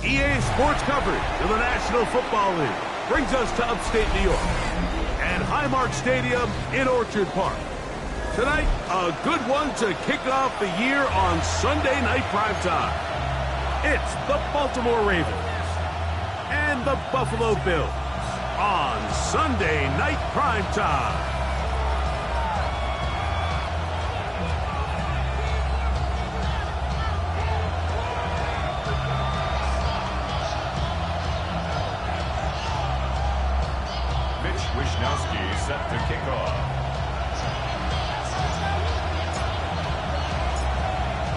EA Sports coverage of the National Football League brings us to upstate New York and Highmark Stadium in Orchard Park. Tonight, a good one to kick off the year on Sunday Night Primetime. It's the Baltimore Ravens and the Buffalo Bills on Sunday Night Primetime. Set to kick off.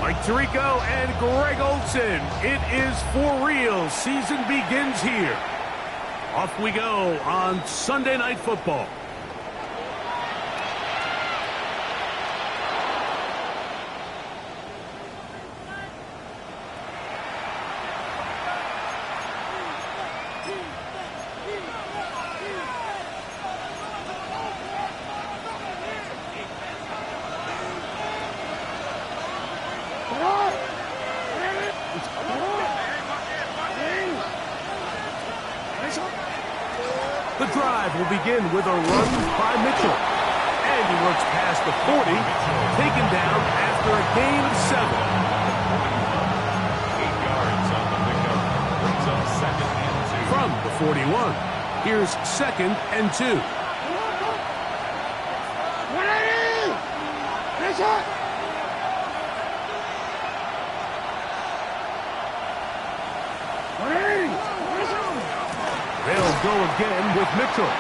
Mike Tirico and Greg Olsen. It is for real. Season begins here. Off we go on Sunday Night Football. The drive will begin with a run by Mitchell. And he works past the 40, taken down after a gain of 7. 8 yards on the pickup. Brings up 2nd and 2. From the 41, here's 2nd and 2. They'll go again with Mitchell.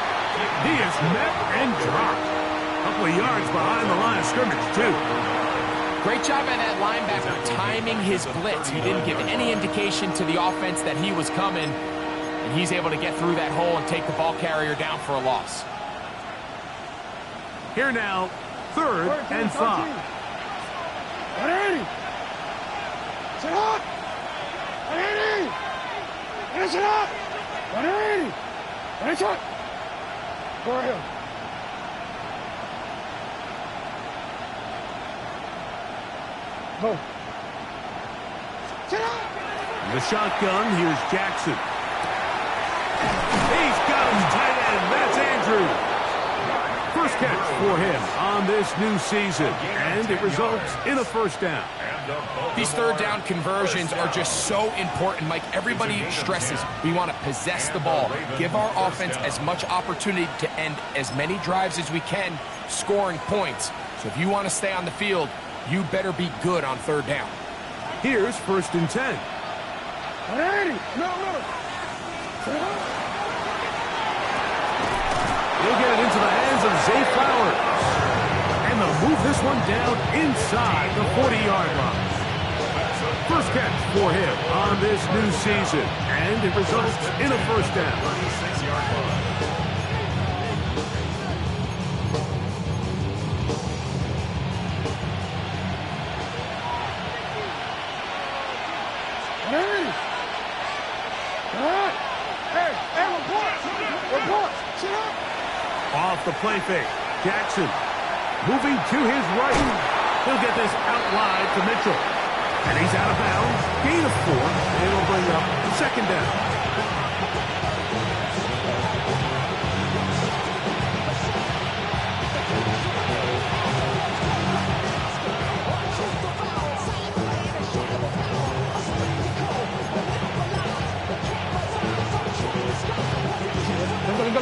He is met and dropped. A couple of yards behind the line of scrimmage, too. Great job by that linebacker timing his blitz. He didn't give any indication to the offense that he was coming, and he's able to get through that hole and take the ball carrier down for a loss. Here now, 3rd and 5. Sit up! Finish it up! 180! Finish it! Go ahead. Go. Sit up! The shotgun, here's Jackson. He's got him tight end. That's Andrews. First catch for him on this new season, and it results in a 1st down. These 3rd down conversions are just so important. Like everybody stresses, we want to possess the ball, give our offense as much opportunity to end as many drives as we can, scoring points. So if you want to stay on the field, you better be good on 3rd down. Here's 1st and 10. 180! No. He'll get it into the hands of Zay Flowers. And they'll move this one down inside the 40-yard line. First catch for him on this new season. And it results in a 1st down. 36-yard line. Off the play fake. Jackson moving to his right. He'll get this out wide to Mitchell. And he's out of bounds. Gain of 4. And it'll bring up 2nd down.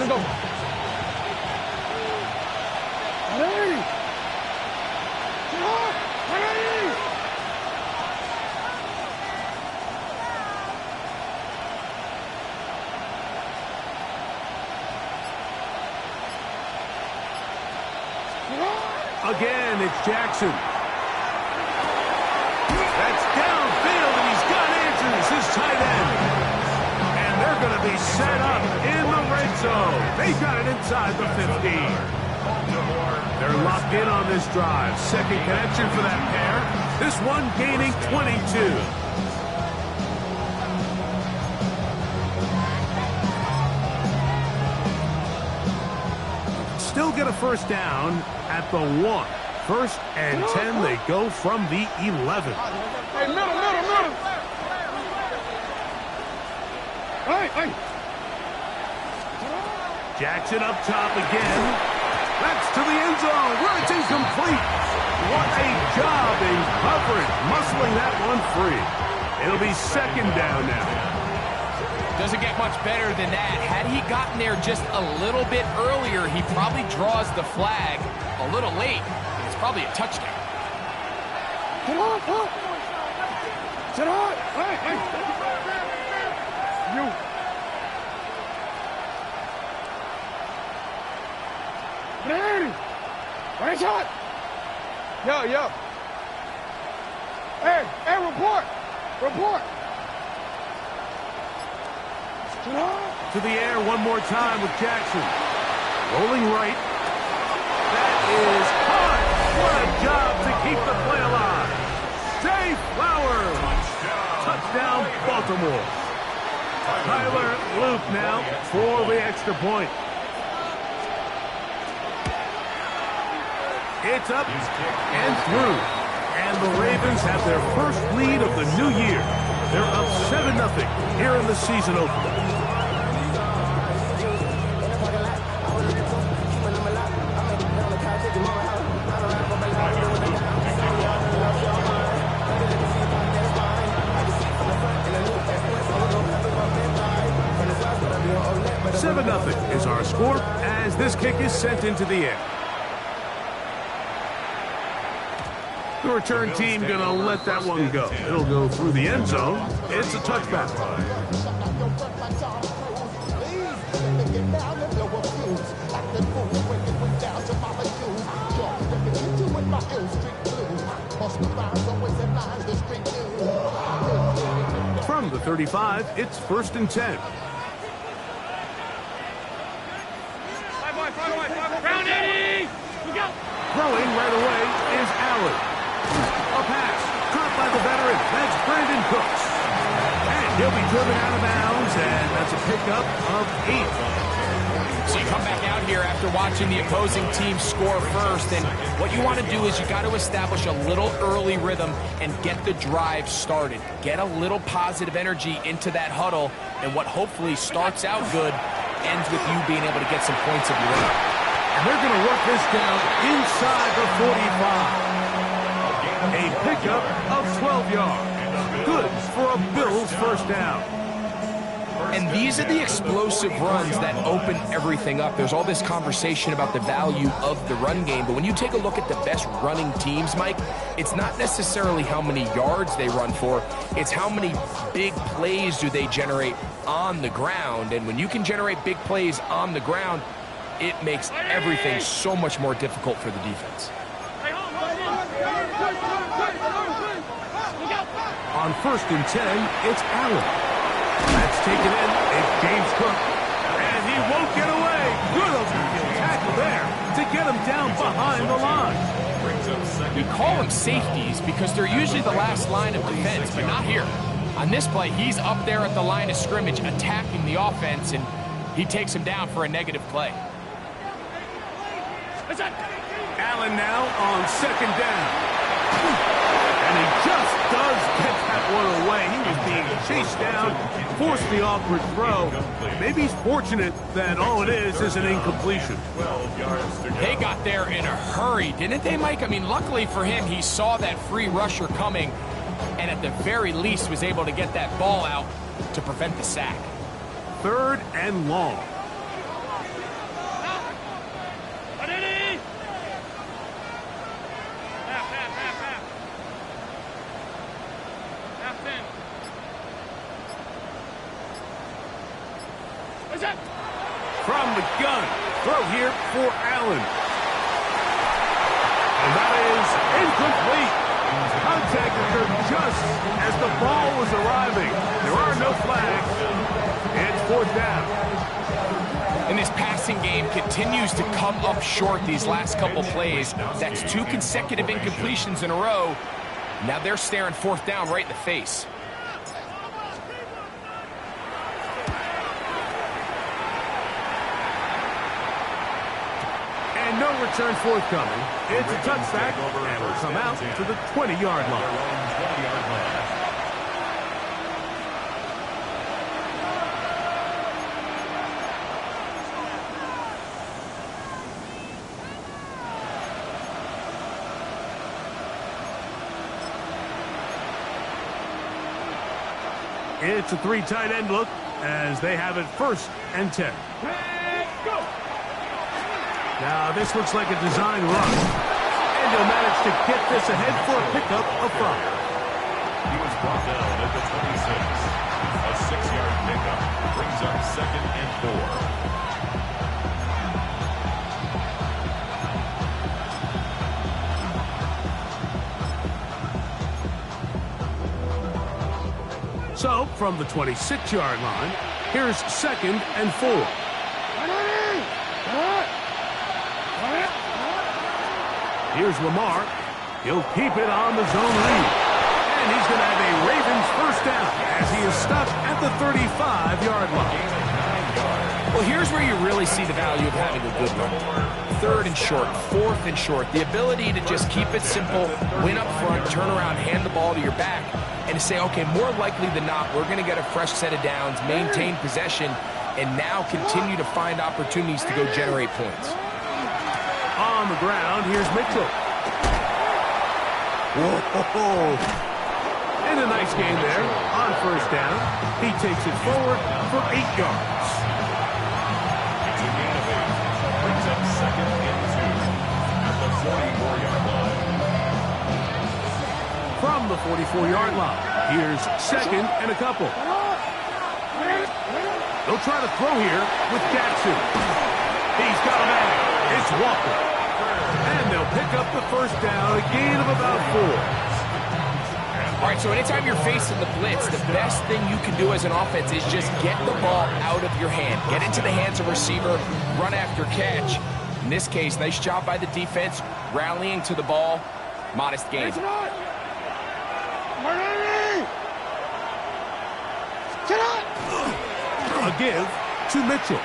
Go. Again, it's Jackson. That's downfield, and he's got Andrews, his tight end. And they're going to be set up in the red zone. They got it inside the 15. They're locked in on this drive. 2nd connection for that pair. This one gaining 22. Still get a 1st down at the 1. 1st and 10. They go from the 11. Hey, middle. Hey! Jackson up top again. That's to the end zone where it's incomplete. What a job in coverage, muscling that one free. It'll be second down now. Doesn't get much better than that. Had he gotten there just a little bit earlier, he probably draws the flag a little late. It's probably a touchdown. Sit on! Sit on! Hey! You! Ready! Right shot! Yo! Hey, report! To the air one more time with Jackson. Rolling right. That is hot. What a job to keep the play alive. Zay Flowers. Touchdown, Baltimore. Tyler Luke now for the extra point. It's up and through. And the Ravens have their first lead of the new year. They're up 7-0 here in the season opener. Nothing is our score as this kick is sent into the air. The return team gonna let that one go. It'll go through the end zone. It's a touchback. From the 35, it's 1st and 10. Throwing right away is Allen. A pass caught by the veteran. That's Brandon Cooks. And he'll be driven out of bounds, and that's a pickup of 8. So you come back out here after watching the opposing team score first, and what you want to do is you got to establish a little early rhythm and get the drive started. Get a little positive energy into that huddle, and what hopefully starts out good ends with you being able to get some points of your own. And they're going to work this down inside the 45. A pickup of 12 yards. Good for a Bills first down. And these are the explosive runs that open everything up. There's all this conversation about the value of the run game, but when you take a look at the best running teams, Mike, it's not necessarily how many yards they run for, it's how many big plays do they generate on the ground. And when you can generate big plays on the ground, it makes everything so much more difficult for the defense. On 1st and 10, it's Allen. That's taken in. It's James Cook. And he won't get away. Good open tackle there to get him down behind the line. We call them safeties because they're usually the last line of defense, but not here. On this play, he's up there at the line of scrimmage attacking the offense, and he takes him down for a negative play. Allen now on 2nd down. And he just does get that one away. He was being chased down, forced the awkward throw. Maybe he's fortunate that all it is an incompletion. They got there in a hurry, didn't they, Mike? I mean, luckily for him, he saw that free rusher coming and at the very least was able to get that ball out to prevent the sack. 3rd and long. From the gun, throw here for Allen. And that is incomplete. Contact occurred just as the ball was arriving. There are no flags. It's 4th down. And this passing game continues to come up short these last couple plays. That's 2 consecutive incompletions in a row. Now they're staring 4th down right in the face. No return forthcoming. It's a touchback, and will come out to the 20-yard line. It's a 3 tight end look as they have it 1st and 10. Go. Now this looks like a design run. And he'll manage to get this ahead for a pickup of 5. He was brought down at the 26. A 6-yard pickup brings up 2nd and 4. So, from the 26-yard line, here's 2nd and 4. Here's Lamar. He'll keep it on the zone read. And he's going to have a Ravens 1st down as he is stuck at the 35-yard line. Well, here's where you really see the value of having a good run. 3rd and short, 4th and short. The ability to just keep it simple, win up front, turn around, hand the ball to your back, and to say, okay, more likely than not, we're going to get a fresh set of downs, maintain possession, and now continue to find opportunities to go generate points. On the ground, here's Mitchell. Whoa. And a nice game there on 1st down. He takes it forward for 8 yards. It's a gain of 8. Brings up 2nd and 2 at the 44-yard line. From the 44-yard line, here's 2nd and a couple. They'll try to throw here with Jackson. He's got a man. It's Walker. And they'll pick up the 1st down, a gain of about 4. All right, so anytime you're facing the blitz, the best thing you can do as an offense is just get the ball out of your hand. Get into the hands of receiver, run after catch. In this case, nice job by the defense, rallying to the ball. Modest gain. A give to Mitchell.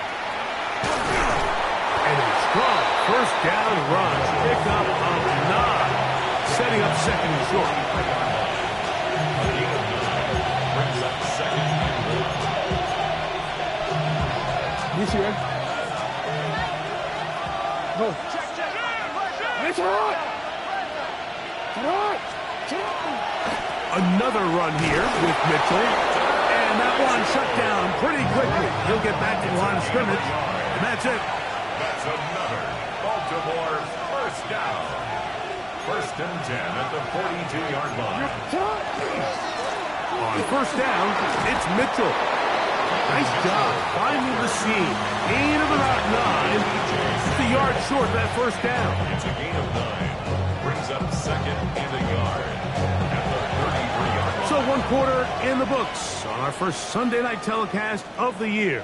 And a strong 1st down run. Pick up of 9. Setting up 2nd and short. A gain of 9 brings up 2nd and 1. You see it? Go. Another run here with Mitchell. And that one shut down pretty quickly. He'll get back to the line of scrimmage. And that's it. That's another Baltimore 1st down. 1st and 10 at the 42-yard line. On 1st down, it's Mitchell. Nice job finding the seam. Gain of about 9. Just a yard short of that 1st down. It's a gain of 9. Brings up 2nd and a yard at the 33-yard line. So 1 quarter in the books on our first Sunday night telecast of the year.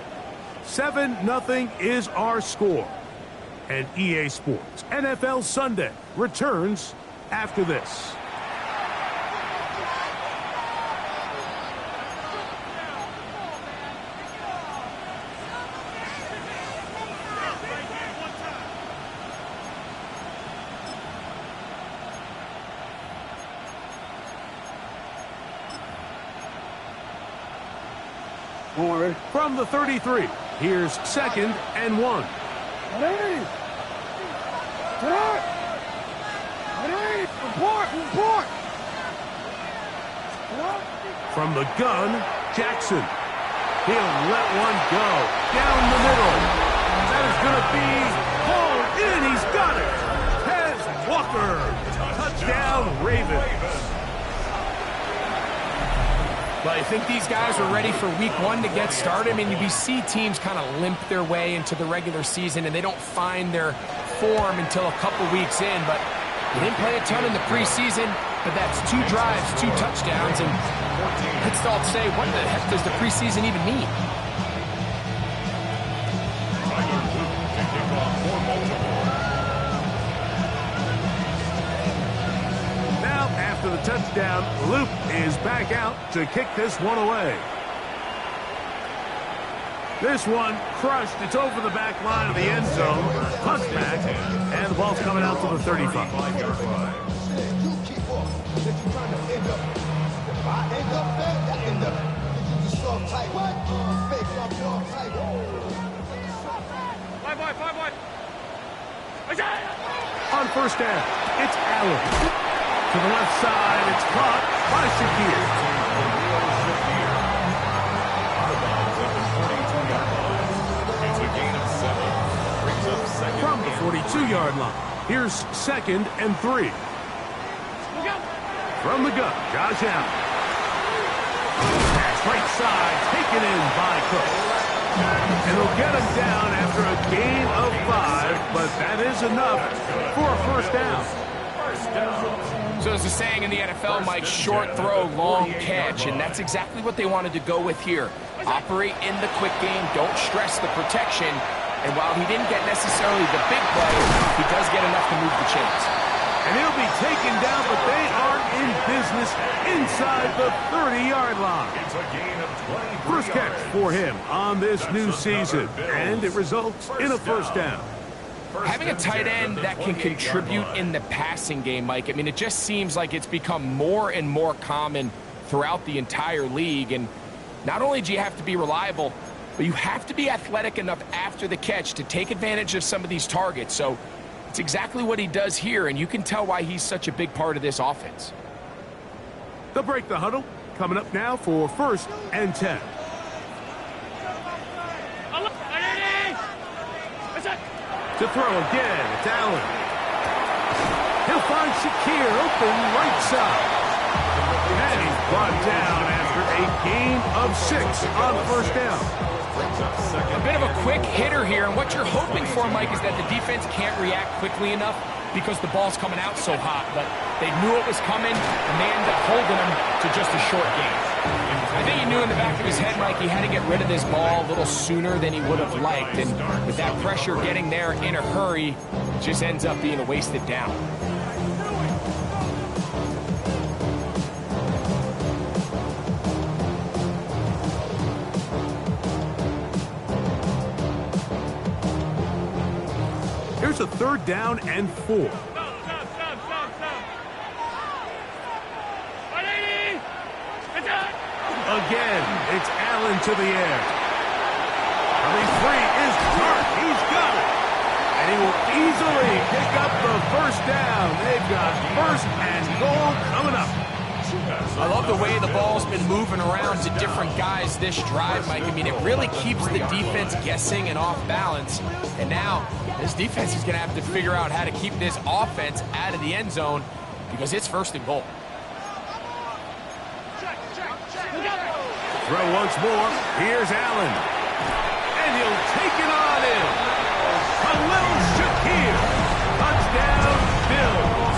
7-0 is our score. And EA Sports NFL Sunday returns after this. From the 33, here's 2nd and 1. From the gun, Jackson. He'll let one go down the middle. That is going to be hauled in. He's got it. Tez Walker. Touchdown, Ravens. Well, I think these guys are ready for week 1 to get started. I mean, you see teams kind of limp their way into the regular season, and they don't find their form until a couple weeks in. But they didn't play a ton in the preseason, but that's 2 drives, 2 touchdowns, and let's all say, what the heck does the preseason even mean? Now, after the touchdown, Luke is back out to kick this one away. This one crushed. It's over the back line of the end zone. Touchback, and the ball's coming out to the 35. On 1st down, it's Allen. To the left side, it's caught by Shakir. 32-yard line. Here's 2nd and 3. From the gun, Josh Allen. Pass right side, taken in by Cook. And they'll get him down after a gain of 5, but that is enough for a first down. So there's a saying in the NFL, Mike, short throw, long catch, and that's exactly what they wanted to go with here. Operate in the quick game, don't stress the protection, and while he didn't get necessarily the big play, he does get enough to move the chains. And he'll be taken down, but they are in business inside the 30-yard line. It's a gain of 23 First catch for him on this new season, and it results in a first down. Having a tight end that can contribute in the passing game, Mike, I mean, it just seems like it's become more and more common throughout the entire league. And not only do you have to be reliable, but you have to be athletic enough after the catch to take advantage of some of these targets. So it's exactly what he does here, and you can tell why he's such a big part of this offense. They'll break the huddle. Coming up now for 1st and 10. To throw again, it's Allen. He'll find Shakir open right side. And he's brought down after a gain of 6 on first down. A bit of a quick hitter here, and what you're hoping for, Mike, is that the defense can't react quickly enough because the ball's coming out so hot. But they knew it was coming, and they ended up holding him to just a short gain. I think he knew in the back of his head, Mike, he had to get rid of this ball a little sooner than he would have liked. And with that pressure getting there in a hurry, it just ends up being a wasted down. Here's a 3rd down and 4. Again, it's Allen to the air. Running free is Hart. He's got it. And he will easily pick up the first down. They've got 1st and goal coming up. I love the way the ball's been moving around to different guys this drive, Mike. I mean, it really keeps the defense guessing and off balance. And now, this defense is going to have to figure out how to keep this offense out of the end zone because it's 1st and goal. Throw once more. Here's Allen. And he'll take it on in. Khalil Shakir. Touchdown, Bills.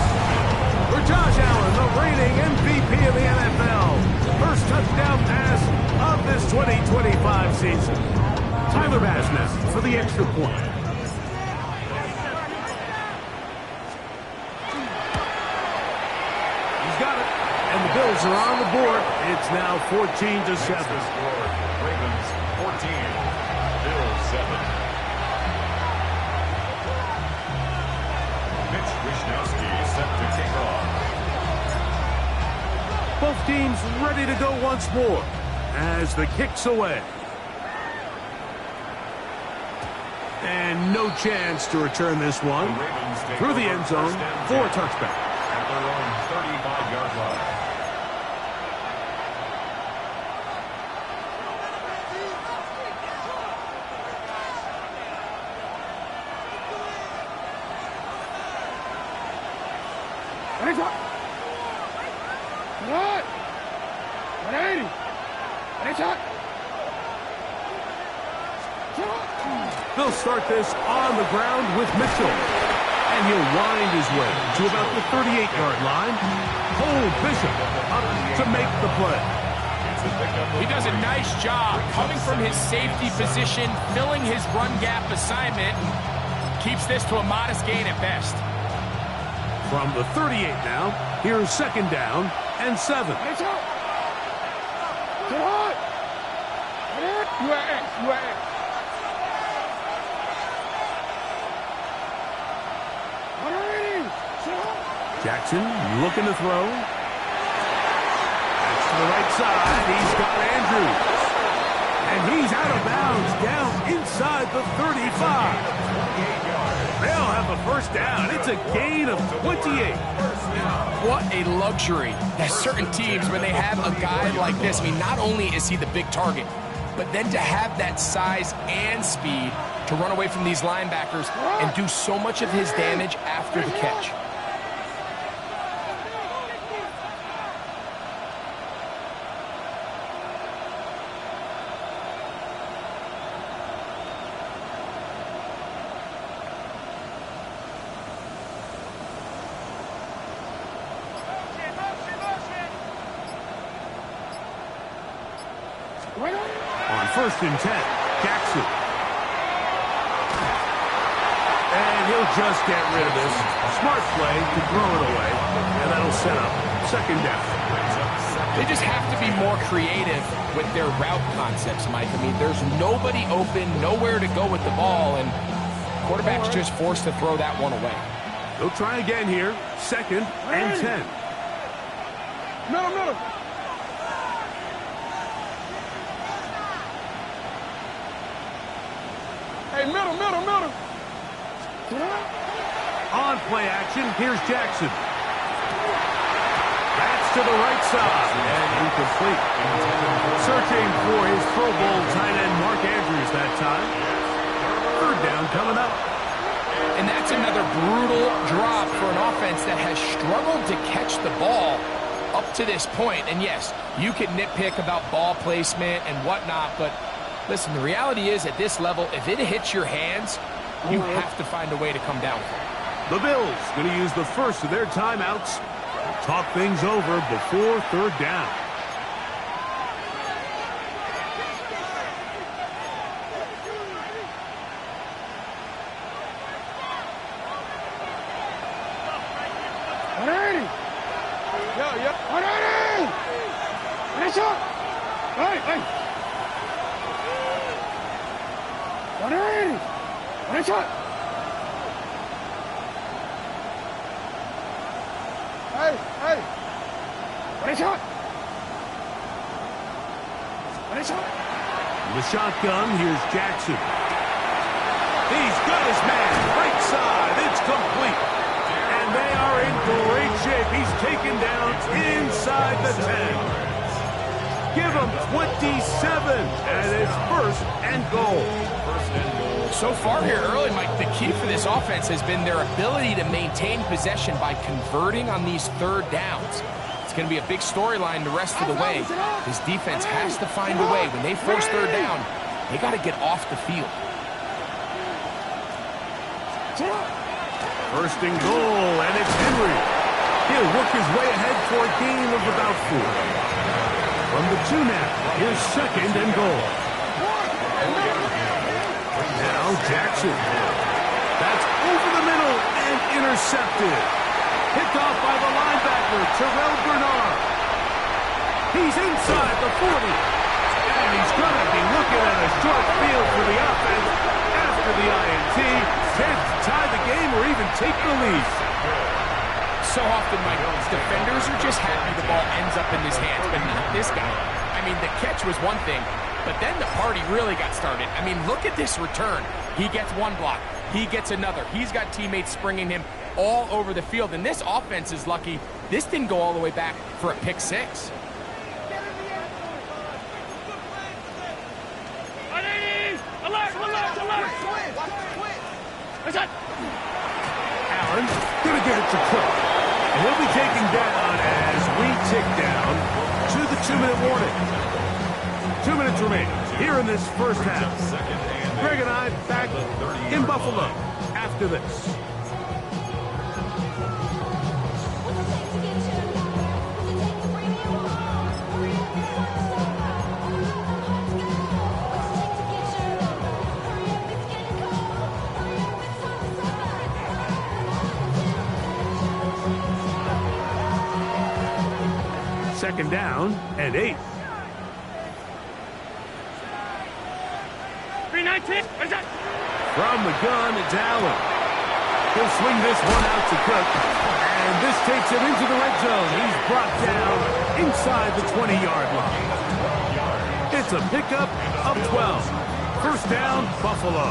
For Josh Allen, the reigning MVP of the NFL. First touchdown pass of this 2025 season. Tyler Bass now for the extra point. He's got it. And the Bills are on the board. It's now 14-7. Ravens 14, Bills 7. Mitch Wishnowsky set to kick off. Both teams ready to go once more as the kick's away. And no chance to return this one through the end zone for a touchback. At their own 35-yard line. They'll start this on the ground with Mitchell. And he'll wind his way to about the 38-yard line. Cole Bishop up to make the play. He does a nice job coming from his safety position, filling his run gap assignment, keeps this to a modest gain at best. From the 38 now, here's 2nd down and 7. Jackson looking to throw. That's to the right side. He's got Andrews. And he's out of bounds down inside the 35. They'll have a first down. It's a gain of 28. What a luxury that certain teams, when they have a guy like this, I mean, not only is he the big target, but then to have that size and speed to run away from these linebackers and do so much of his damage after the catch. On 1st and 10, Jackson. And he'll just get rid of this. Smart play to throw it away, and that'll set up 2nd down. They just have to be more creative with their route concepts, Mike. I mean, there's nobody open, nowhere to go with the ball, and quarterback's just forced to throw that one away. They'll try again here. 2nd and 10. Middle. Hey, middle. On play action, here's Jackson. That's to the right side, and incomplete. Searching for his Pro Bowl tight end, Mark Andrews, that time. 3rd down coming up. And that's another brutal drop for an offense that has struggled to catch the ball up to this point. And yes, you can nitpick about ball placement and whatnot, but listen, the reality is at this level, if it hits your hands, you have to find a way to come down with it. The Bills going to use the first of their timeouts. Talk things over before 3rd down. The shotgun, here's Jackson. He's got his man, right side, it's complete. And they are in great shape. He's taken down inside the 10. Give him 27, and it's 1st and goal. So far here early, Mike, the key for this offense has been their ability to maintain possession by converting on these 3rd downs. It's going to be a big storyline the rest of the way. This defense has to find a way. When they force 3rd down, they got to get off the field. 1st and goal, and it's Henry. He'll work his way ahead for a gain of about 4. From the 2 now, here's 2nd and goal. Now Jackson. That's over the middle and intercepted. Picked off by the linebacker, Terrell Bernard. He's inside the 40. And he's going to be looking at a short field for the offense after the INT. Chance to tie the game or even take the lead. So often, Mike, defenders are just happy the ball ends up in his hands, but not this guy. I mean, the catch was one thing, but then the party really got started. I mean, look at this return. He gets one block. He gets another. He's got teammates springing him all over the field, and this offense is lucky this didn't go all the way back for a pick 6. Allen gonna get it to Cook. And he'll be taken down as we tick down to the 2-minute warning. 2 minutes remaining here in this 1st half. Greg and I back in Buffalo after this. Second down and 8. 319. From the gun, it's Allen. He'll swing this one out to Cook. And this takes him into the red zone. He's brought down inside the 20-yard line. It's a pickup of 12. 1st down, Buffalo.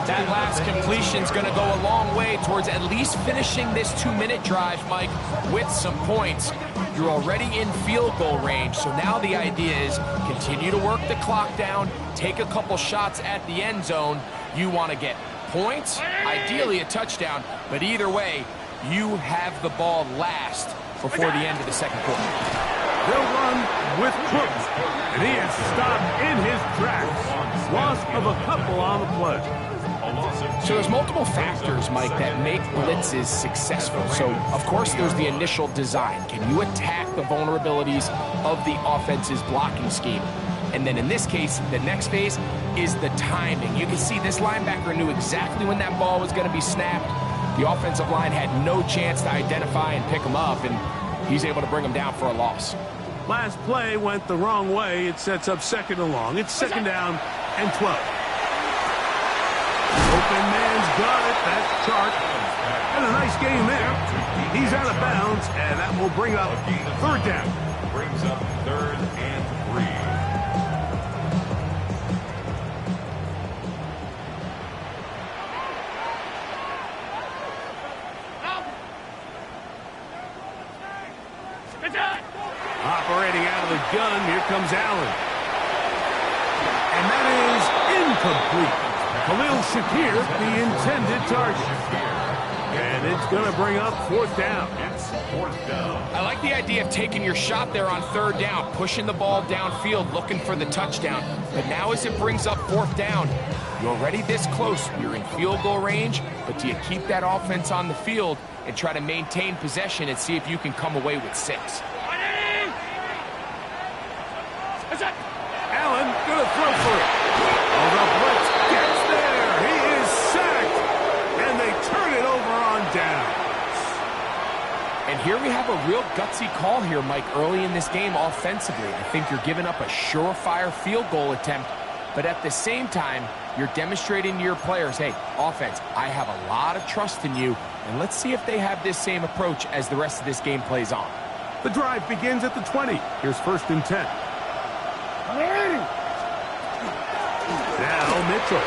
That last completion's going to go a long way towards at least finishing this 2-minute drive, Mike, with some points. You're already in field goal range, so now the idea is continue to work the clock down, take a couple shots at the end zone. You want to get points, ideally a touchdown, but either way, you have the ball last before the end of the second quarter. They'll run with Crooks, and he is stopped in his tracks. Loss of a couple on the play. So there's multiple factors, Mike, that make blitzes successful. So, of course, there's the initial design. Can you attack the vulnerabilities of the offense's blocking scheme? And then in this case, the next phase is the timing. You can see this linebacker knew exactly when that ball was going to be snapped. The offensive line had no chance to identify and pick him up, and he's able to bring him down for a loss. Last play went the wrong way. It sets up second and long. It's second down and 12. Open man's got it. That's Chark. And a nice game there. He's out of bounds, and that will bring up third down. Brings up 3rd and 3. Operating out of the gun, here comes Allen. And that is incomplete. Khalil Shakir, the intended target. And it's going to bring up fourth down. It's 4th down. I like the idea of taking your shot there on third down, pushing the ball downfield, looking for the touchdown. But now as it brings up fourth down, you're already this close. You're in field goal range, but do you keep that offense on the field and try to maintain possession and see if you can come away with 6? Allen going to throw for it. Oh, the blitz gets there. He is sacked. And they turn it over on down. And here we have a real gutsy call here, Mike, early in this game offensively. I think you're giving up a surefire field goal attempt, but at the same time, you're demonstrating to your players, hey, offense, I have a lot of trust in you, and let's see if they have this same approach as the rest of this game plays on. The drive begins at the 20. Here's 1st and 10. Now Mitchell.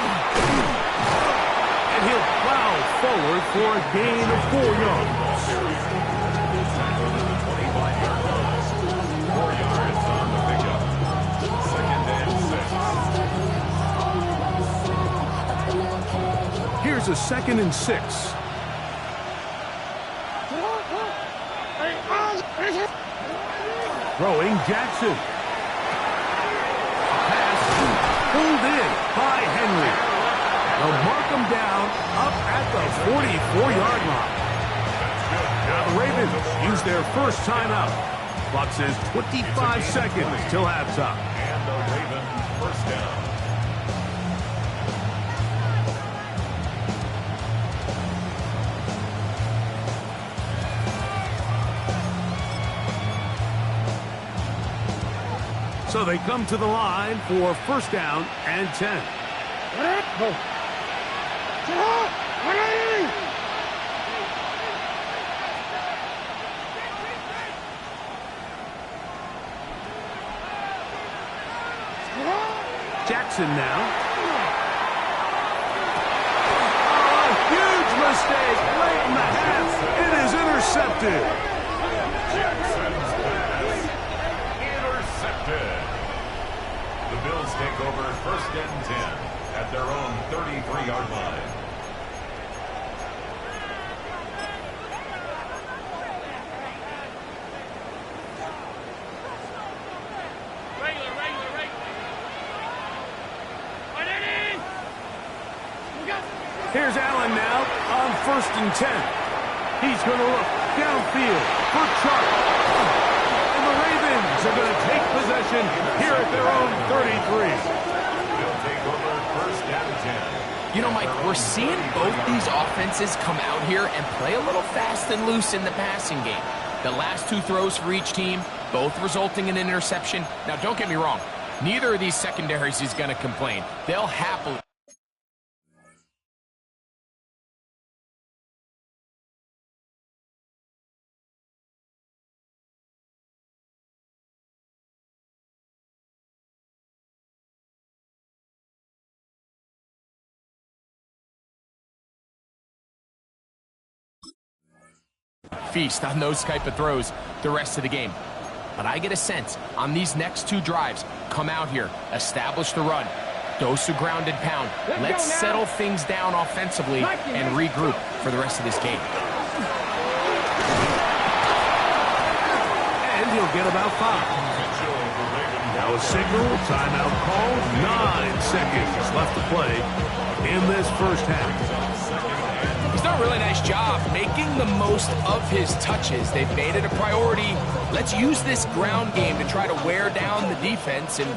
And he'll plow forward for a gain of 4 yards. 25-yard line. 4 yards on the pickup. 2nd and 6. Here's a 2nd and 6. Throwing Jackson. Pulled in by Henry. They'll mark him down up at the 44-yard line. Now the Ravens use their first timeout. Clock says 25 seconds till halftime. And the Ravens first down. So they come to the line for 1st down and 10. Jackson now. Oh, a huge mistake late in the half. It is intercepted. Jackson's pass intercepted. The Bills take over 1st and 10 at their own 33-yard line. Here's Allen now on 1st and 10. He's going to look downfield for Chark. And the Ravens are going to take possession here at their own 33. They'll take over 1st and 10. You know, Mike, we're seeing both these offenses come out here and play a little fast and loose in the passing game. The last 2 throws for each team, both resulting in an interception. Now, don't get me wrong. Neither of these secondaries is going to complain. They'll happily. feast on those type of throws the rest of the game. But I get a sense on these next 2 drives, come out here, establish the run, dose of ground and pound. Let's settle things down offensively and regroup for the rest of this game. And he'll get about 5. Now a signal, timeout called. 9 seconds left to play in this first half. He's done a really nice job making the most of his touches. They've made it a priority. Let's use this ground game to try to wear down the defense, and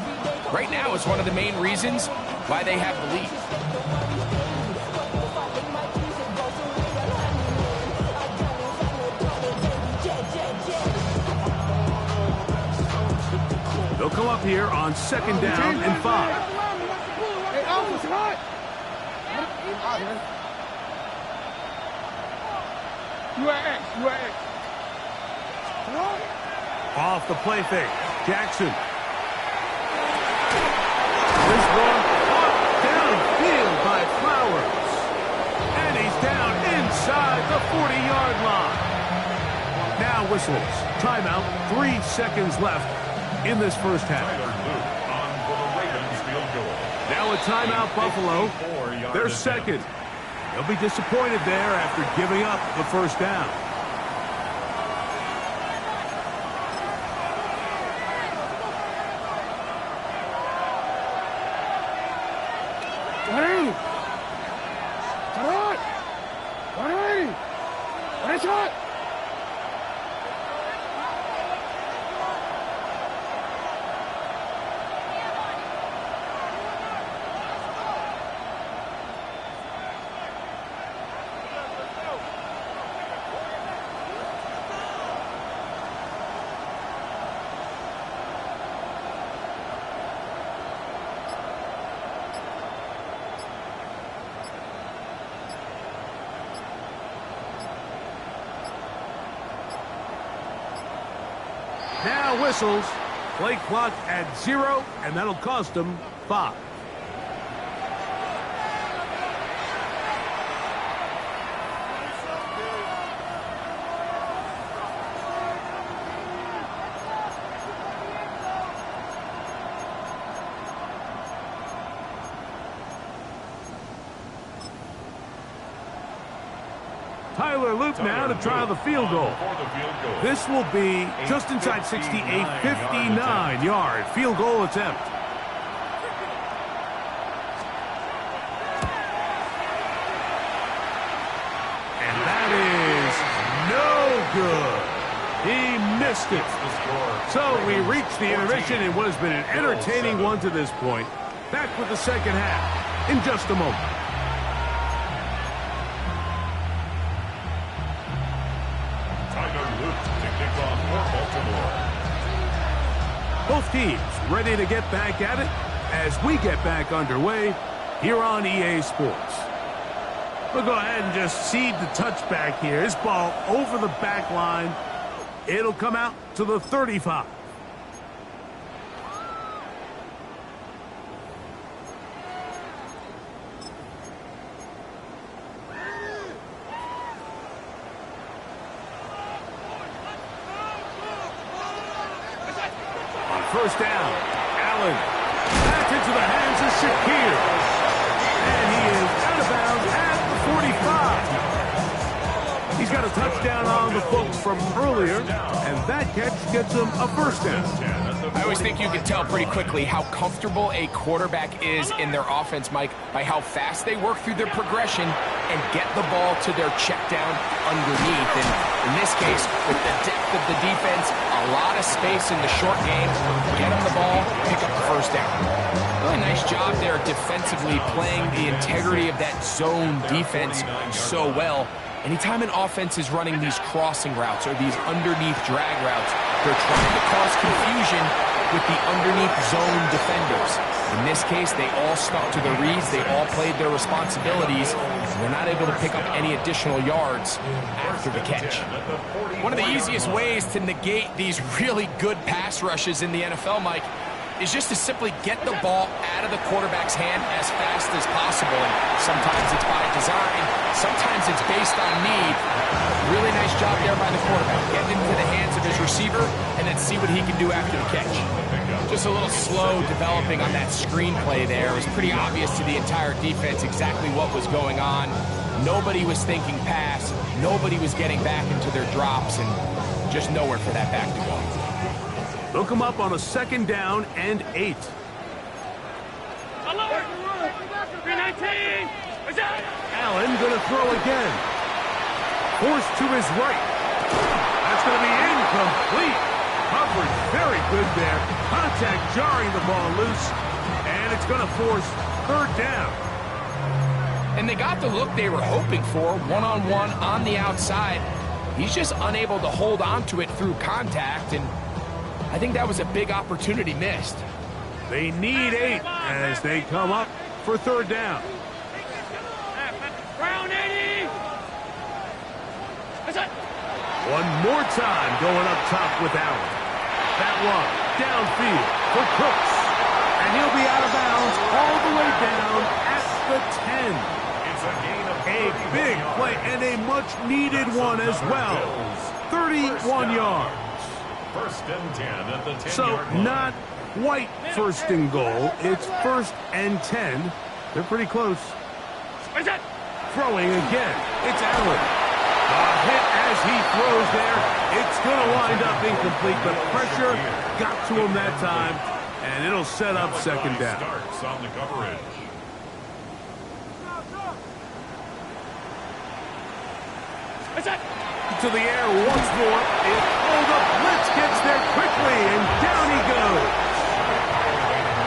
right now it's one of the main reasons why they have the lead. They'll come up here on 2nd down and 5. Hey, offensive line. You are X. Off the play fake. Jackson. This one up downfield by Flowers. And he's down inside the 40-yard line. Now whistles. Timeout. 3 seconds left in this first half. Now a timeout, Buffalo. They're second. They'll be disappointed there after giving up the first down. Now whistles. Play clock at 0, and that'll cost them 5. Tyler Luke now to try the field goal. This will be just inside 60, a 59-yard field goal attempt. And that is no good. He missed it. So we reach the intermission in what has been an entertaining one to this point. Back with the second half in just a moment. Both teams ready to get back at it as we get back underway here on EA Sports. We'll go ahead and just cede the touchback here. This ball over the back line. It'll come out to the 35. First down, Allen. Back into the hands of Shakir. And he is out of bounds at the 45. He's got a touchdown on the books from earlier, and that catch gets him a first down. I always think you can tell pretty quickly how comfortable a quarterback is in their offense, Mike, by how fast they work through their progression and get the ball to their check down underneath. And in this case, with the depth of the defense, a lot of space in the short game, get them the ball, pick up the first down. Really nice job there defensively, playing the integrity of that zone defense so well. Anytime an offense is running these crossing routes or these underneath drag routes, they're trying to cause confusion with the underneath zone defenders. In this case, they all stuck to the reads. They all played their responsibilities. And they're not able to pick up any additional yards after the catch. One of the easiest ways to negate these really good pass rushes in the NFL, Mike, is just to simply get the ball out of the quarterback's hand as fast as possible. And sometimes it's by design, sometimes it's based on need. Really nice job there by the quarterback. Getting into the hands of his receiver and then see what he can do after the catch. Just a little slow developing on that screenplay there. It was pretty obvious to the entire defense exactly what was going on. Nobody was thinking pass. Nobody was getting back into their drops, and just nowhere for that back to go. They'll come up on a 2nd down and 8. Allen gonna throw again. Forced to his right. That's gonna be incomplete. Coverage very good there. Contact jarring the ball loose, and it's gonna force 3rd down. And they got the look they were hoping for, one-on-one on the outside. He's just unable to hold on to it through contact, and I think that was a big opportunity missed. They need 8 as they come up for 3rd down. One more time going up top with Allen. That one downfield for Cooks. And he'll be out of bounds all the way down at the 10. It's a gain of A big play and a much-needed one as well. 31 yards. 1st and 10 at the 10-yard So line. not quite 1st and goal. It's 1st and 10. They're pretty close. Throwing again. It's Allen. A hit as he throws there. It's going to wind up incomplete, but pressure got to him that time, and it'll set up 2nd down. Starts on the coverage. To the air once more. It pulled up. Blitz gets there quickly, and down he goes.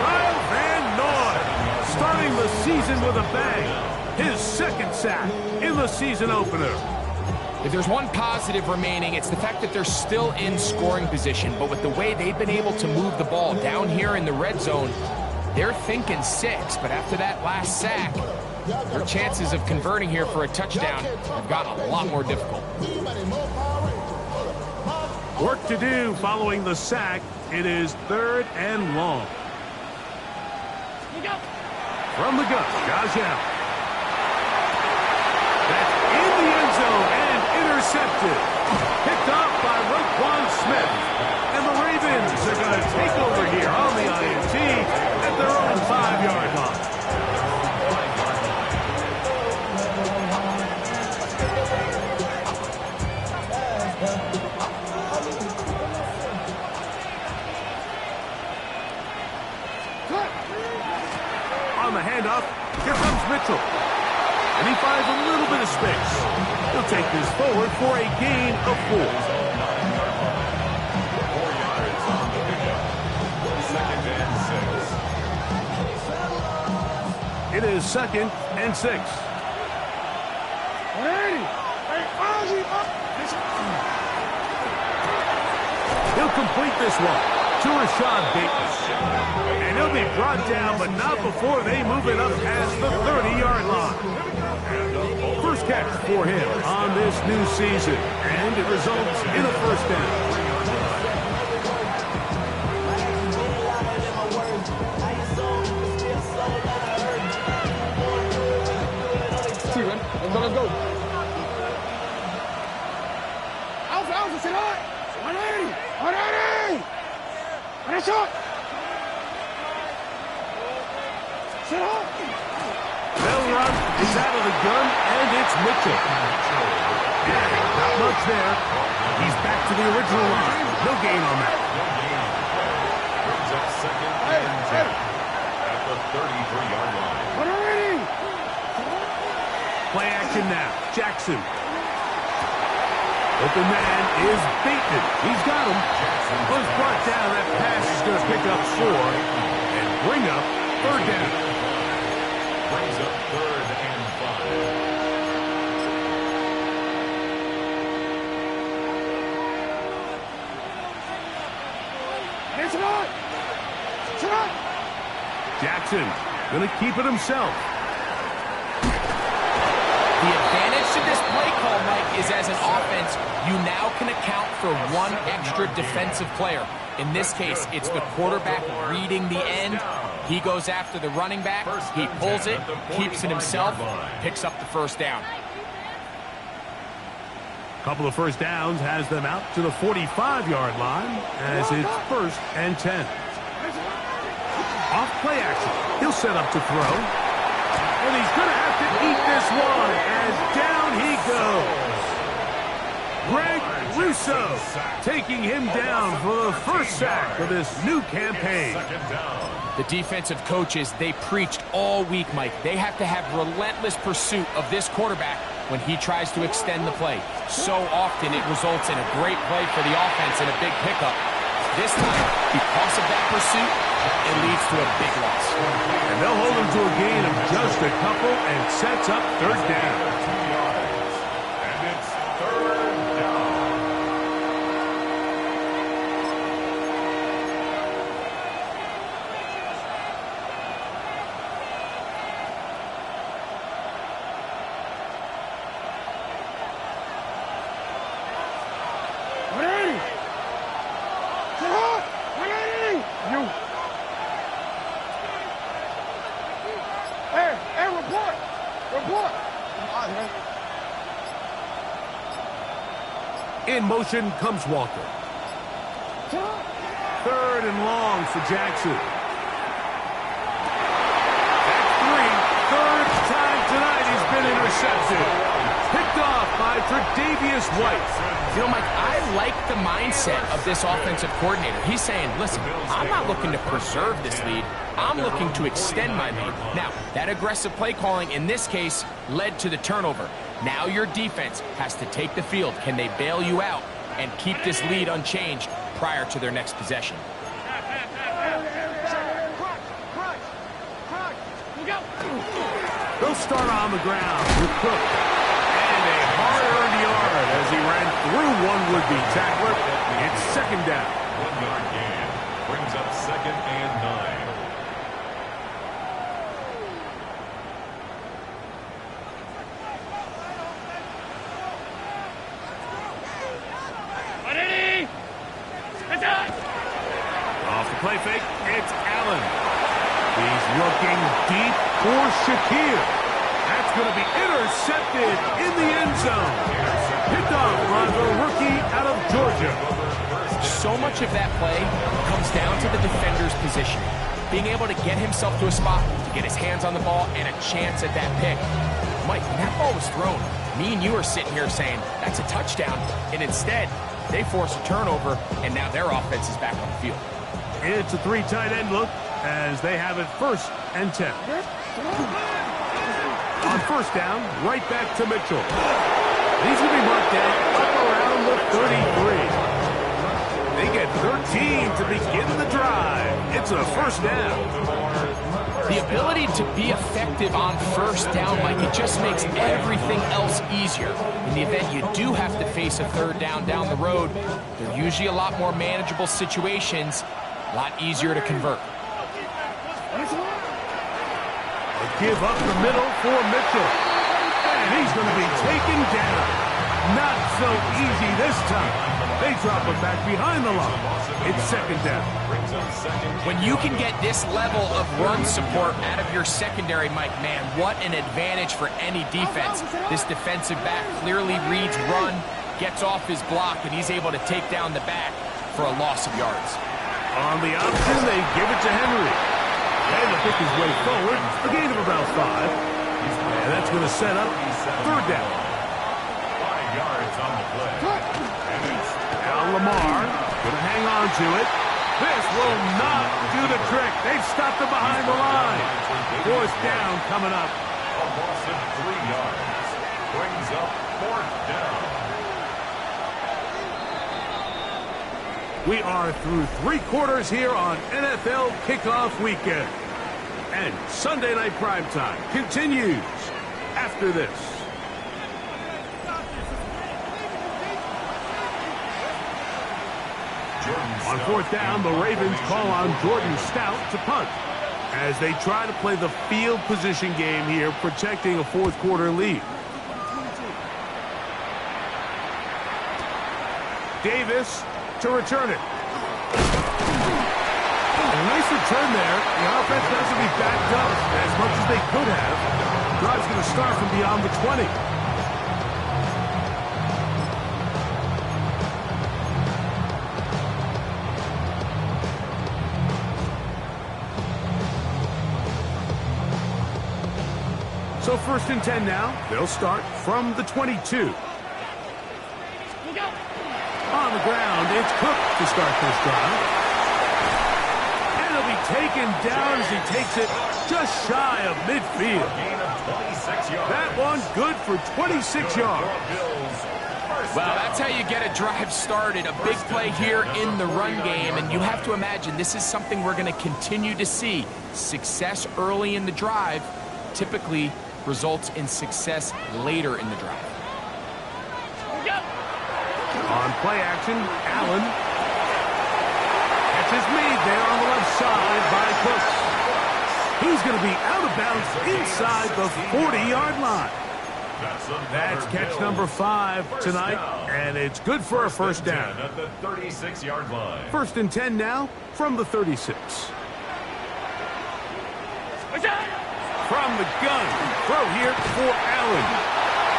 Kyle Van Noy starting the season with a bang. His 2nd sack in the season opener. If there's one positive remaining, it's the fact that they're still in scoring position. But with the way they've been able to move the ball down here in the red zone, they're thinking 6. But after that last sack, their chances of converting here for a touchdown have gotten a lot more difficult. Work to do following the sack. It is 3rd and long. From the gun, Josh Allen. That's in the end zone and intercepted. Picked up by Roquan Smith. And the Ravens are going to take over here on the INT at their own 5-yard line. On the handoff, here comes Mitchell. And he finds a little bit of space. He'll take this forward for a gain of 4. 4 yards on the pickup. 2nd and 6. It is 2nd and 6. He'll complete this one to Rashad Bateman. And he'll be brought down, but not before they move it up past the 30-yard line. First catch for him on this new season, and it results in a 1st down. Let's go. Alpha, sit hot. 180. 180. And a shot. Sit hot. They'll run. It's out of the gun, and it's Mitchell. Yeah, not much there. He's back to the original line. No gain on that. Brings up 2nd and 10 at the 33-yard line. 180. Play action now. Jackson. Open man is Bateman. He's got him. Was brought down. That pass is going to pick up 4 and bring up 3rd down. Brings up 3rd and 5. It's not. Jackson going to keep it himself. The advantage to this play call, Mike, is as an offense, you now can account for 1 extra defensive player. In this case, it's the quarterback reading the end. He goes after the running back. He pulls it, keeps it himself, picks up the 1st down. Couple of first downs has them out to the 45-yard line as it's 1st and 10. Off play action. He'll set up to throw. And he's going to have to eat this one as down he goes. Greg Russo taking him down for the first sack of this new campaign. The defensive coaches, they preached all week, Mike. They have to have relentless pursuit of this quarterback when he tries to extend the play. So often it results in a great play for the offense and a big pickup. This time, because of that pursuit, it leads to a big loss. And they'll hold him to a gain of just a couple and sets up 3rd down. And it's 3rd down. In motion comes Walker. 3rd and long for Jackson. That's 3. 3rd time tonight he's been intercepted. Picked off by Tre'Davious White. You know, Mike, I like the mindset of this offensive coordinator. He's saying, listen, I'm not looking to preserve this lead. I'm looking to extend my lead. Now, that aggressive play calling in this case led to the turnover. Now your defense has to take the field. Can they bail you out and keep this lead unchanged prior to their next possession? They'll start on the ground with Cook. And a hard-earned yard as he ran through one would-be tackler. It's 2nd down. 1-yard gain brings up 2nd and 9. Off the play fake, it's Allen. He's looking deep for Shakir. That's going to be intercepted in the end zone. Picked off by the rookie out of Georgia. So much of that play comes down to the defender's positioning. Being able to get himself to a spot, to get his hands on the ball, and a chance at that pick. Mike, when that ball was thrown, me and you are sitting here saying, that's a touchdown. And instead, they force a turnover, and now their offense is back on the field. It's a 3 tight end look as they have it 1st and 10. On 1st down, right back to Mitchell. He's going to be marked down up around the 33. They get 13 to begin the drive. It's a 1st down. The ability to be effective on 1st down, Mike, it just makes everything else easier. In the event you do have to face a 3rd down the road, they're usually a lot more manageable situations, a lot easier to convert. Give up the middle for Mitchell. And he's going to be taken down. Not so easy this time. They drop him back behind the line. It's 2nd down. When you can get this level of run support out of your secondary, Mike, man, what an advantage for any defense. This defensive back clearly reads run, gets off his block, and he's able to take down the back for a loss of yards. On the option, they give it to Henry. And to pick his way forward, a gain of about 5. And that's going to set up 3rd down. 5 yards on the play. And it's Now Lamar going to hang on to it. This will not do the trick. They've stopped him behind the line. 4th down coming up. a loss of 3 yards. Brings up 4th down. We are through 3 quarters here on NFL Kickoff Weekend. And Sunday Night Primetime continues after this. On 4th down, the Ravens call on Jordan Stout to punt as they try to play the field position game here, protecting a 4th quarter lead. Davis to return it. A nice return there. The offense doesn't be backed up as much as they could have. Drive's going to start from beyond the 20. So 1st and 10 now. They'll start from the 22. On the ground, it's Cook to start this drive. And he'll be taken down as he takes it just shy of midfield. That one good for 26 yards. Well, that's how you get a drive started. A big play here in the run game, and you have to imagine this is something we're going to continue to see. Success early in the drive typically results in success later in the drive. On play action, Allen. Catch is made there on the left side by Cook. He's going to be out of bounds inside the 40-yard line. That's catch number 5 tonight, and it's good for a first down. At the 36-yard line. 1st and 10 now from the 36. From the gun, throw here for Allen.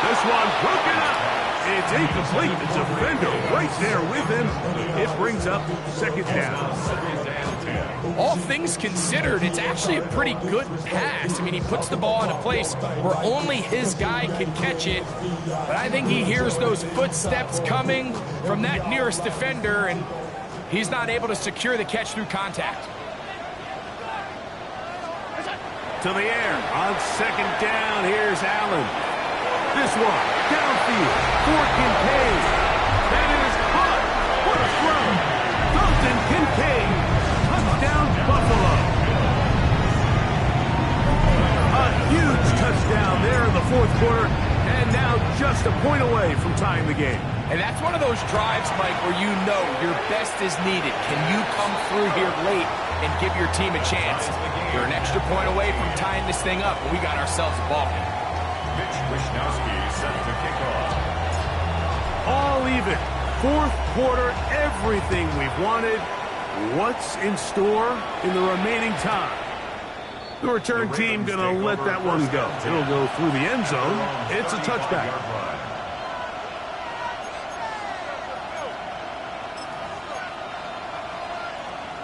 This one broken up. It's incomplete. The defender right there with him. It brings up 2nd down. All things considered, it's actually a pretty good pass. I mean, he puts the ball in a place where only his guy can catch it. But I think he hears those footsteps coming from that nearest defender, and he's not able to secure the catch through contact. To the air on 2nd down. Here's Allen. This one downfield for Kincaid. That is caught. What a throw. Dalton Kincaid. Touchdown, Buffalo. A huge touchdown there in the 4th quarter, and now just a point away from tying the game. And that's one of those drives, Mike, where you know your best is needed. Can you come through here late and give your team a chance? You're an extra point away from tying this thing up, but we got ourselves a ball game. Wisnowski set to kick off. All even. 4th quarter, everything we've wanted. What's in store in the remaining time? The return team going to let that one go. It'll go through the end zone. It's a touchback.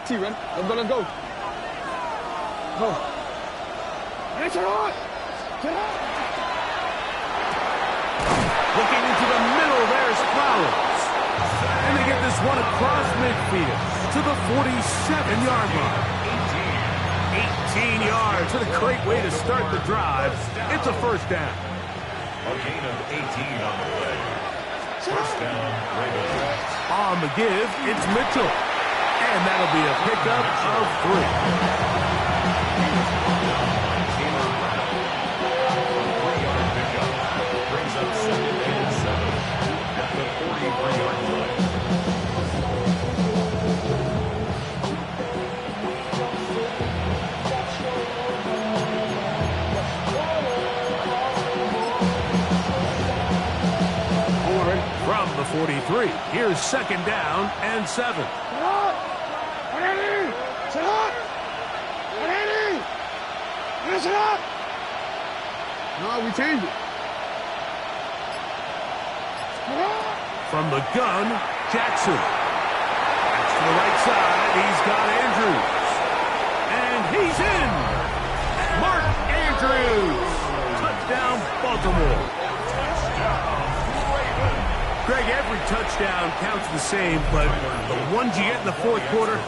T-Ren, I'm going to go. Go. It's on. Looking into the middle, there's Flowers. And they get this one across midfield to the 47-yard line. 18 yards. What a great way to start the drive. It's a first down. A gain of 18 on the play. First down, Ravens. On the give, it's Mitchell. And that'll be a pickup of 3. From the 43, here's 2nd down and 7. No, we changed it. From the gun, Jackson. That's to the right side. He's got Andrews. And he's in. Mark Andrews. Touchdown, Baltimore. Greg, every touchdown counts the same, but the ones you get in the 4th quarter,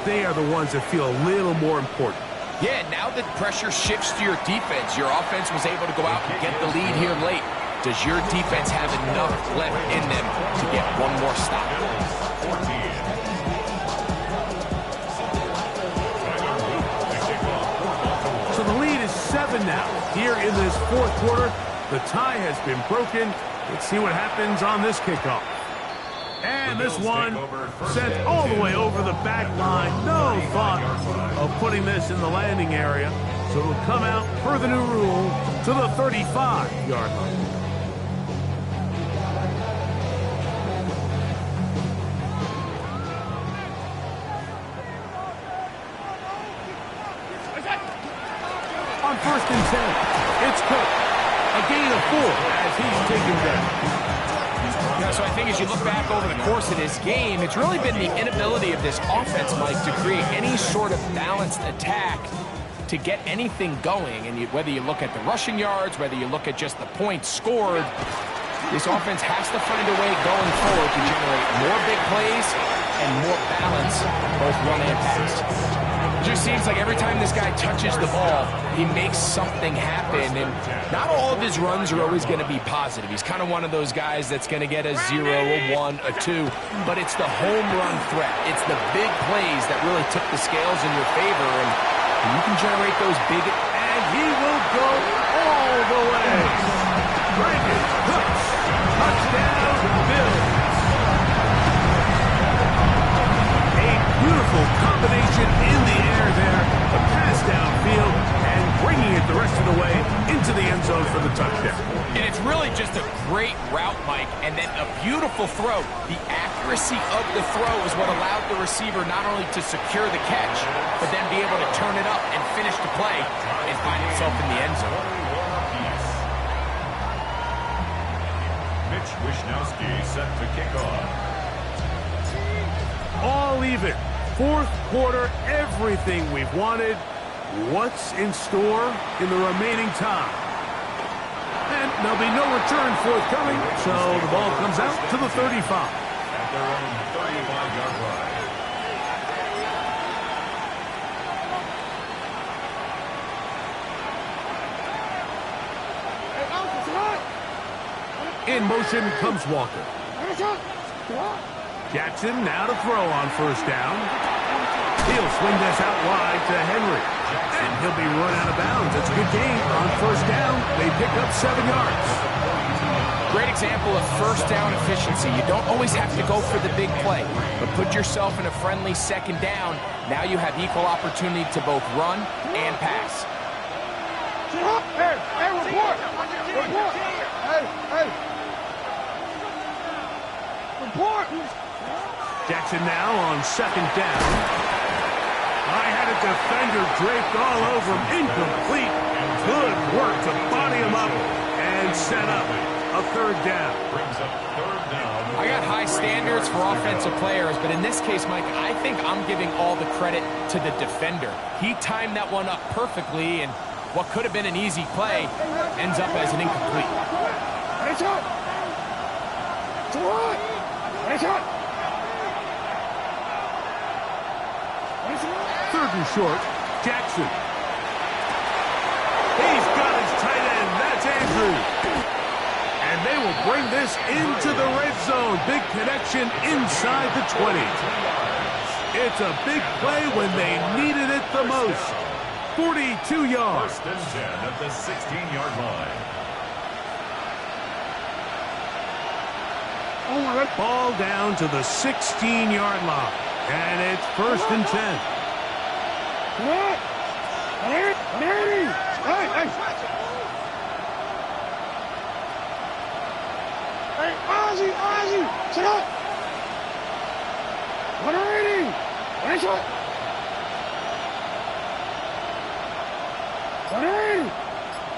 they are the ones that feel a little more important. Yeah, now that pressure shifts to your defense, your offense was able to go out and get the lead here late. Does your defense have enough left in them to get one more stop? So the lead is 7 now. Here in this 4th quarter, the tie has been broken. Let's see what happens on this kickoff. And this one sent all the way over the back line. No thought of putting this in the landing area. So it'll come out per the new rule to the 35-yard line. On 1st and 10, it's Cook. A gain of 4 as he's taken down. Yeah, so I think as you look back over the course of this game, it's really been the inability of this offense, Mike, to create any sort of balanced attack to get anything going, and whether you look at the rushing yards, whether you look at just the points scored, this offense has to find a way going forward to generate more big plays and more balance, both run and pass. It just seems like every time this guy touches the ball, he makes something happen, and not all of his runs are always going to be positive. He's kind of one of those guys that's going to get a 0, a 1, a 2, but it's the home run threat. It's the big plays that really tip the scales in your favor, and you can generate those big... And he will go all the way. Brandon Cooks. Touchdown, Bills. A beautiful combination in the air there. The pass downfield and bringing it the rest of the way into the end zone for the touchdown. And it's really just a great route, Mike, and then a beautiful throw. The accuracy of the throw is what allowed the receiver not only to secure the catch, but then be able to turn it up and finish the play and find himself in the end zone. Mitch Wishnowsky set to kick off. All even. Fourth quarter, everything we've wanted. What's in store in the remaining time? And there'll be no return forthcoming, so the ball comes out to the 35. At their own 35-yard line. In motion comes Walker. Jackson now to throw on first down. He'll swing this out wide to Henry. And he'll be run out of bounds. It's a good game on first down. They pick up 7 yards. Great example of first down efficiency. You don't always have to go for the big play, but put yourself in a friendly second down. Now you have equal opportunity to both run and pass. Hey, report! Report! Hey! Report! Jackson now on second down. I had a defender draped all over him. Incomplete. Good work to body him up and set up a third down. Brings up third down. I got high standards for offensive players, but in this case, Mike, I think I'm giving all the credit to the defender. He timed that one up perfectly, and what could have been an easy play ends up as an incomplete. It's up! It's what? It's up! Third and short, Jackson. He's got his tight end. That's Andrew. And they will bring this into the red zone. Big connection inside the 20. It's a big play when they needed it the most. 42 yards. First and 10 at the 16-yard line. Ball down to the 16-yard line. And it's first and 10. What? Hey! Hey, Ozzy! Sit up! 180! Nice one! 180!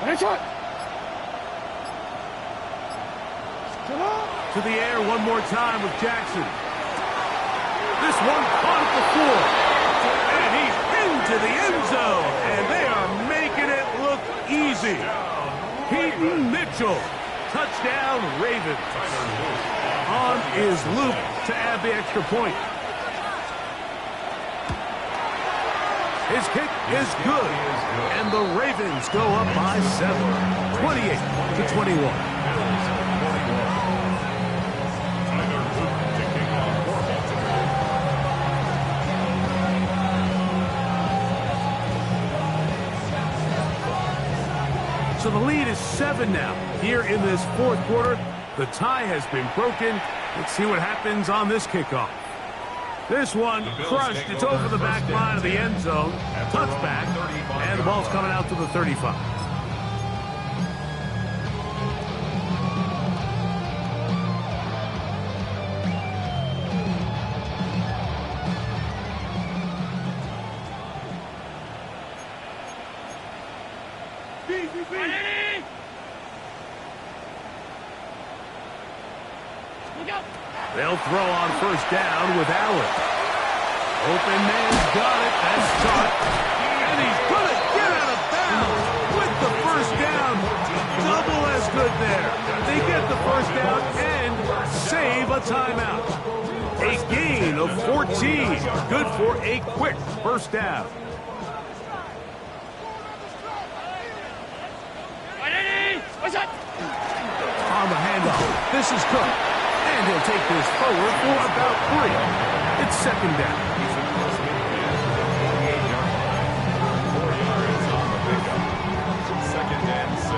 Nice one! To the air one more time with Jackson. This one caught at the floor. And he's into the end zone. And they are making it look easy. Peyton Mitchell. Touchdown, Ravens. On is Luke to add the extra point. His kick is good. And the Ravens go up by 7. 28-21. So the lead is 7 now. Here in this fourth quarter, the tie has been broken. Let's see what happens on this kickoff. This one crushed. It's over the back line of the end zone. Touchback. And the ball's coming out to the 35. They'll throw on first down with Allen. Open man's got it. That's shot. And he's going to get a timeout. A gain of 14. Good for a quick first down. On the handoff, this is Cook. And he'll take this forward for about 3. It's second down. 4 yards on the pickup. Second and 6.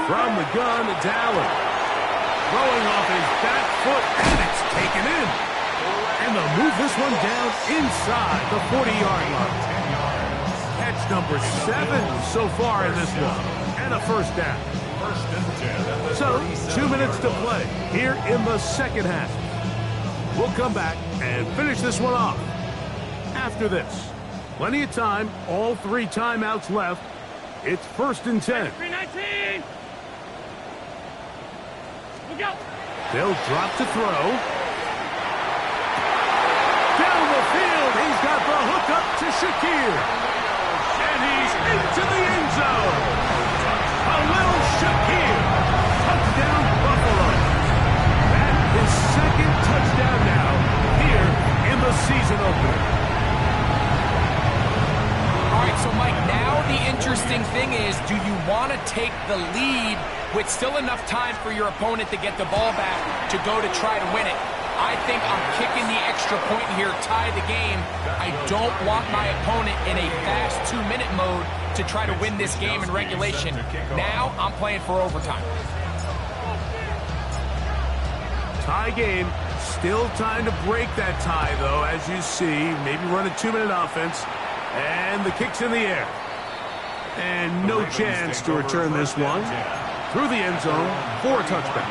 From the gun, Allen. Throwing off his back foot, and it's taken in. And they'll move this one down inside the 40-yard line. Catch number 7 so far in this one. And a first down. First and 10. So, 2 minutes to play here in the second half. We'll come back and finish this one off after this. Plenty of time, all 3 timeouts left. It's first and 10. 319. Look out. They'll drop to throw. Down the field, he's got the hook up to Shakir. And he's into the end zone. A little Shakir. Touchdown, Buffalo. That's his second touchdown now here in the season opener. All right, so Mike, now the interesting thing is, do you want to take the lead with still enough time for your opponent to get the ball back to go to try to win it? I think I'm kicking the extra point here, tie the game. I don't want my opponent in a fast 2-minute mode to try to win this game in regulation. Now I'm playing for overtime. Tie game. Still time to break that tie, though, as you see. Maybe run a 2-minute offense. And the kick's in the air. And no chance to return this one through the end zone for a touchback.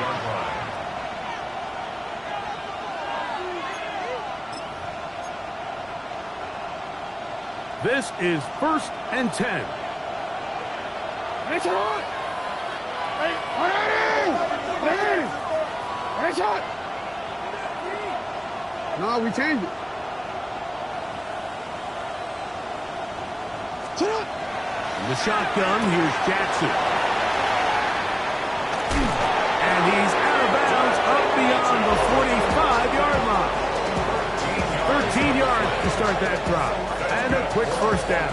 This is first and 10. It's on. Hey, 180. It's on. No, we changed it. The shotgun, here's Jackson. And he's out of bounds up beyond the 45-yard line. 13 yards to start that drive. And a quick first down.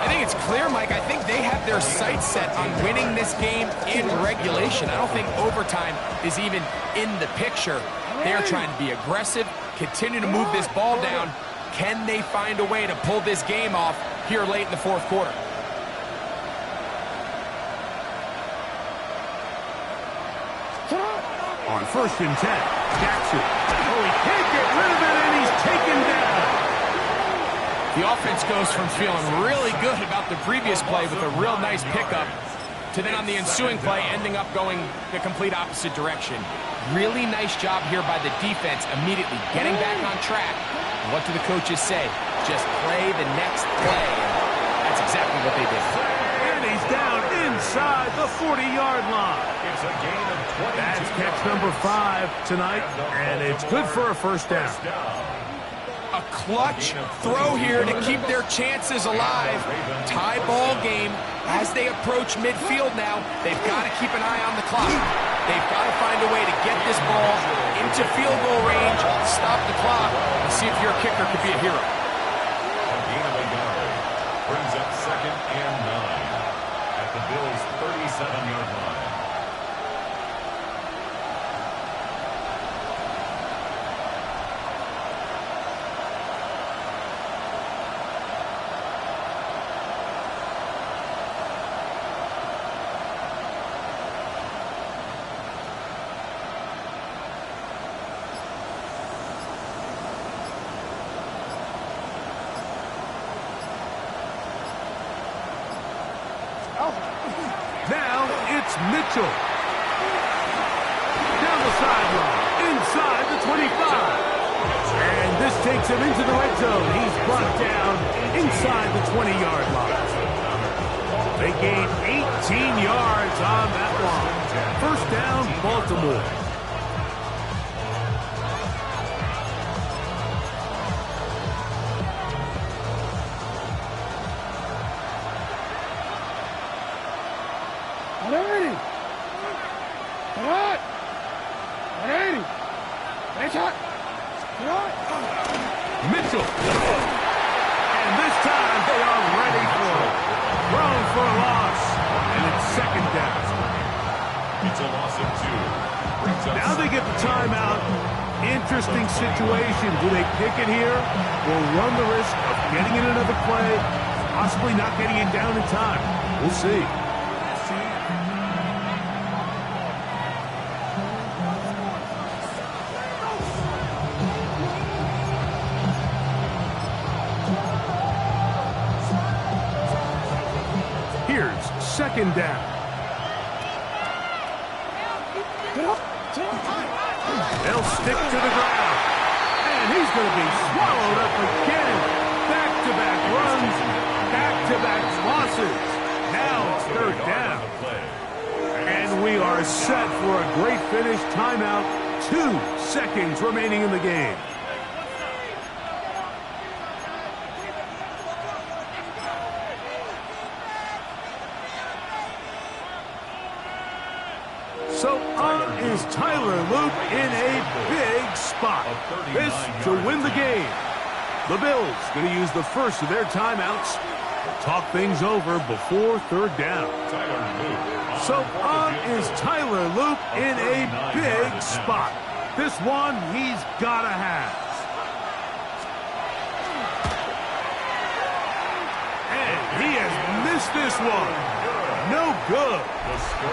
I think it's clear, Mike. I think they have their sights set on winning this game in regulation. I don't think overtime is even in the picture. They're trying to be aggressive, continue to move this ball down. Can they find a way to pull this game off here late in the fourth quarter? On first and 10, Jackson. Oh, he can't get rid of it, and he's taken down. The offense goes from feeling really good about the previous play with a real nice pickup to then on the ensuing play ending up going the complete opposite direction. Really nice job here by the defense immediately getting back on track. And what do the coaches say? Just play the next play. That's exactly what they did. And he's down inside the 40-yard line. It's a gain of 20. That's catch number 5 tonight, and it's good for a first down. A clutch throw here to keep their chances alive. Tie ball game as they approach midfield now. They've got to keep an eye on the clock. They've got to find a way to get this ball into field goal range, stop the clock, and see if your kicker could be a hero. A gain of a yard brings up second and 9 at the Bills' 37-yard line. Now it's Mitchell. Down the sideline, inside the 25. And this takes him into the red zone. He's brought down inside the 20-yard line. They gain 18 yards on that one. First down, Baltimore. 180. Nice shot. Mitchell. And this time they are ready for it. Thrown for a loss. And it's second down. It's a loss of 2. Now they get the timeout. Interesting situation. Do they pick it here or run the risk of getting in another play, possibly not getting it down in time? We'll see. Here's second down. They'll stick to the ground. And he's going to be swallowed up again. Back-to-back runs, back-to-back losses. Now it's third down. And we are set for a great finish. Timeout. 2 seconds remaining in the game. So on is Tyler Luke in a big spot. This to win the game. The Bills going to use the first of their timeouts to talk things over before third down. So on is Tyler Luke in a big spot. This one he's got to have. And he has missed this one. No good.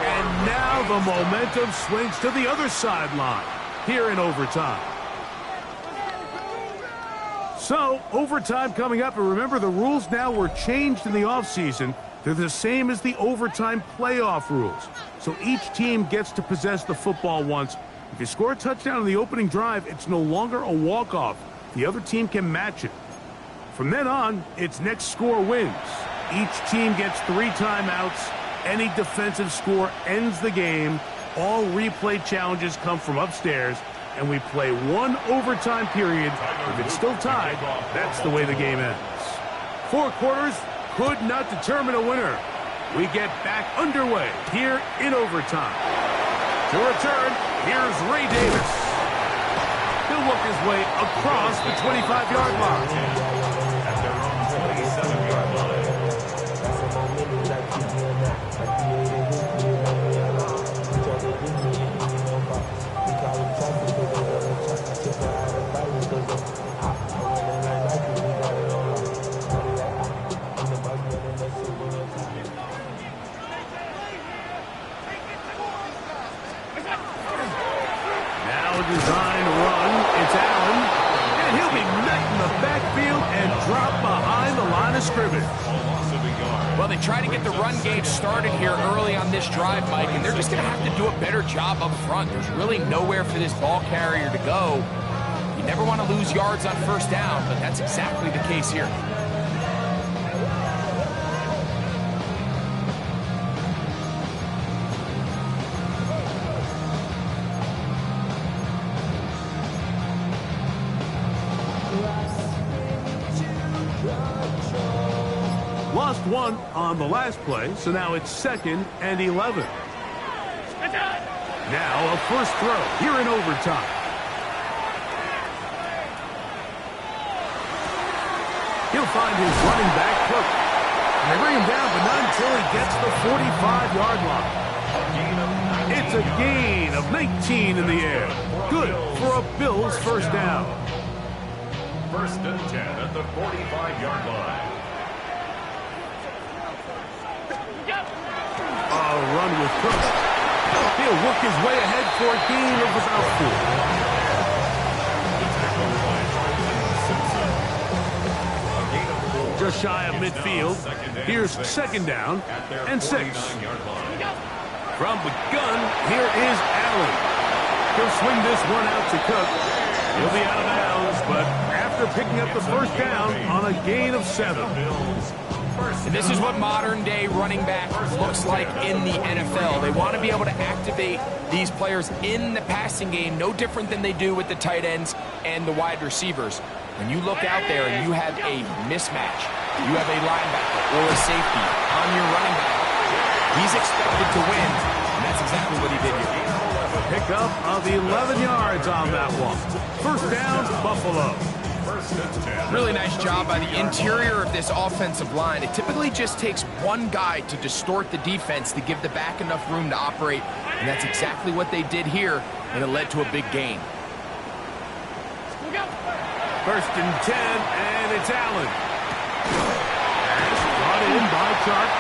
And now the momentum swings to the other sideline here in overtime. So, overtime coming up. And remember, the rules now were changed in the offseason. They're the same as the overtime playoff rules. So each team gets to possess the football once. If you score a touchdown on the opening drive, it's no longer a walk-off. The other team can match it. From then on, it's next score wins. Each team gets 3 timeouts. Any defensive score ends the game. All replay challenges come from upstairs, and we play 1 overtime period. If it's still tied, that's the way the game ends. 4 quarters could not determine a winner. We get back underway here in overtime. To return, here's Ray Davis. He'll work his way across the 25-yard line. At their own 27-yard line. Design run. It's Allen. And he'll be met in the backfield and dropped behind the line of scrimmage. Well, they try to get the run game started here early on this drive, Mike, and they're just going to have to do a better job up front. There's really nowhere for this ball carrier to go. You never want to lose yards on first down, but that's exactly the case here. Lost 1 on the last play, so now it's 2nd and 11. Now a first throw here in overtime. He'll find his running back, Cook. And they bring him down, but not until he gets the 45-yard line. It's a gain of 19 in the air. Good for a Bills first down. 1st and 10 at the 45-yard line. A run with Cook. He'll work his way ahead for a gain of about 4. Just shy of midfield. Here's second down and 6. From the gun, here is Allen. He'll swing this one out to Cook. He'll be out of bounds, but after picking up the first down on a gain of 7. And this is what modern-day running back looks like in the NFL. They want to be able to activate these players in the passing game, no different than they do with the tight ends and the wide receivers. When you look out there and you have a mismatch, you have a linebacker or a safety on your running back, he's expected to win, and that's exactly what he did here. Pick pickup of 11 yards on that one. First down, Buffalo. Really nice job by the interior of this offensive line. It typically just takes one guy to distort the defense to give the back enough room to operate, and that's exactly what they did here, and it led to a big gain. First and 10, and it's Allen. Brought in by Chark,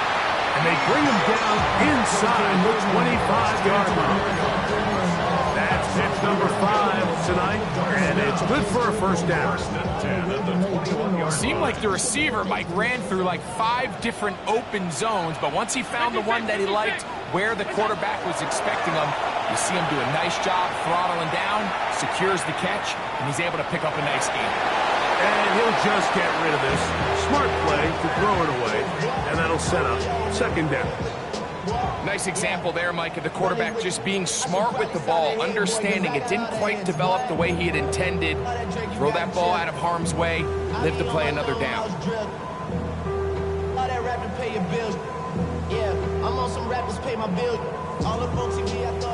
and they bring him down inside the 25-yard line. That's pitch number 5 tonight, and it's good for a first down. Seemed like the receiver, Mike, ran through like 5 different open zones, but once he found the one that he liked, where the quarterback was expecting him, you see him do a nice job throttling down, secures the catch, and he's able to pick up a nice gain. And he'll just get rid of this. Smart play to throw it away, and that'll set up second down. Nice example there, Mike, of the quarterback just being smart with the ball, understanding it didn't quite develop the way he had intended. Throw that ball out of harm's way, live to play another down.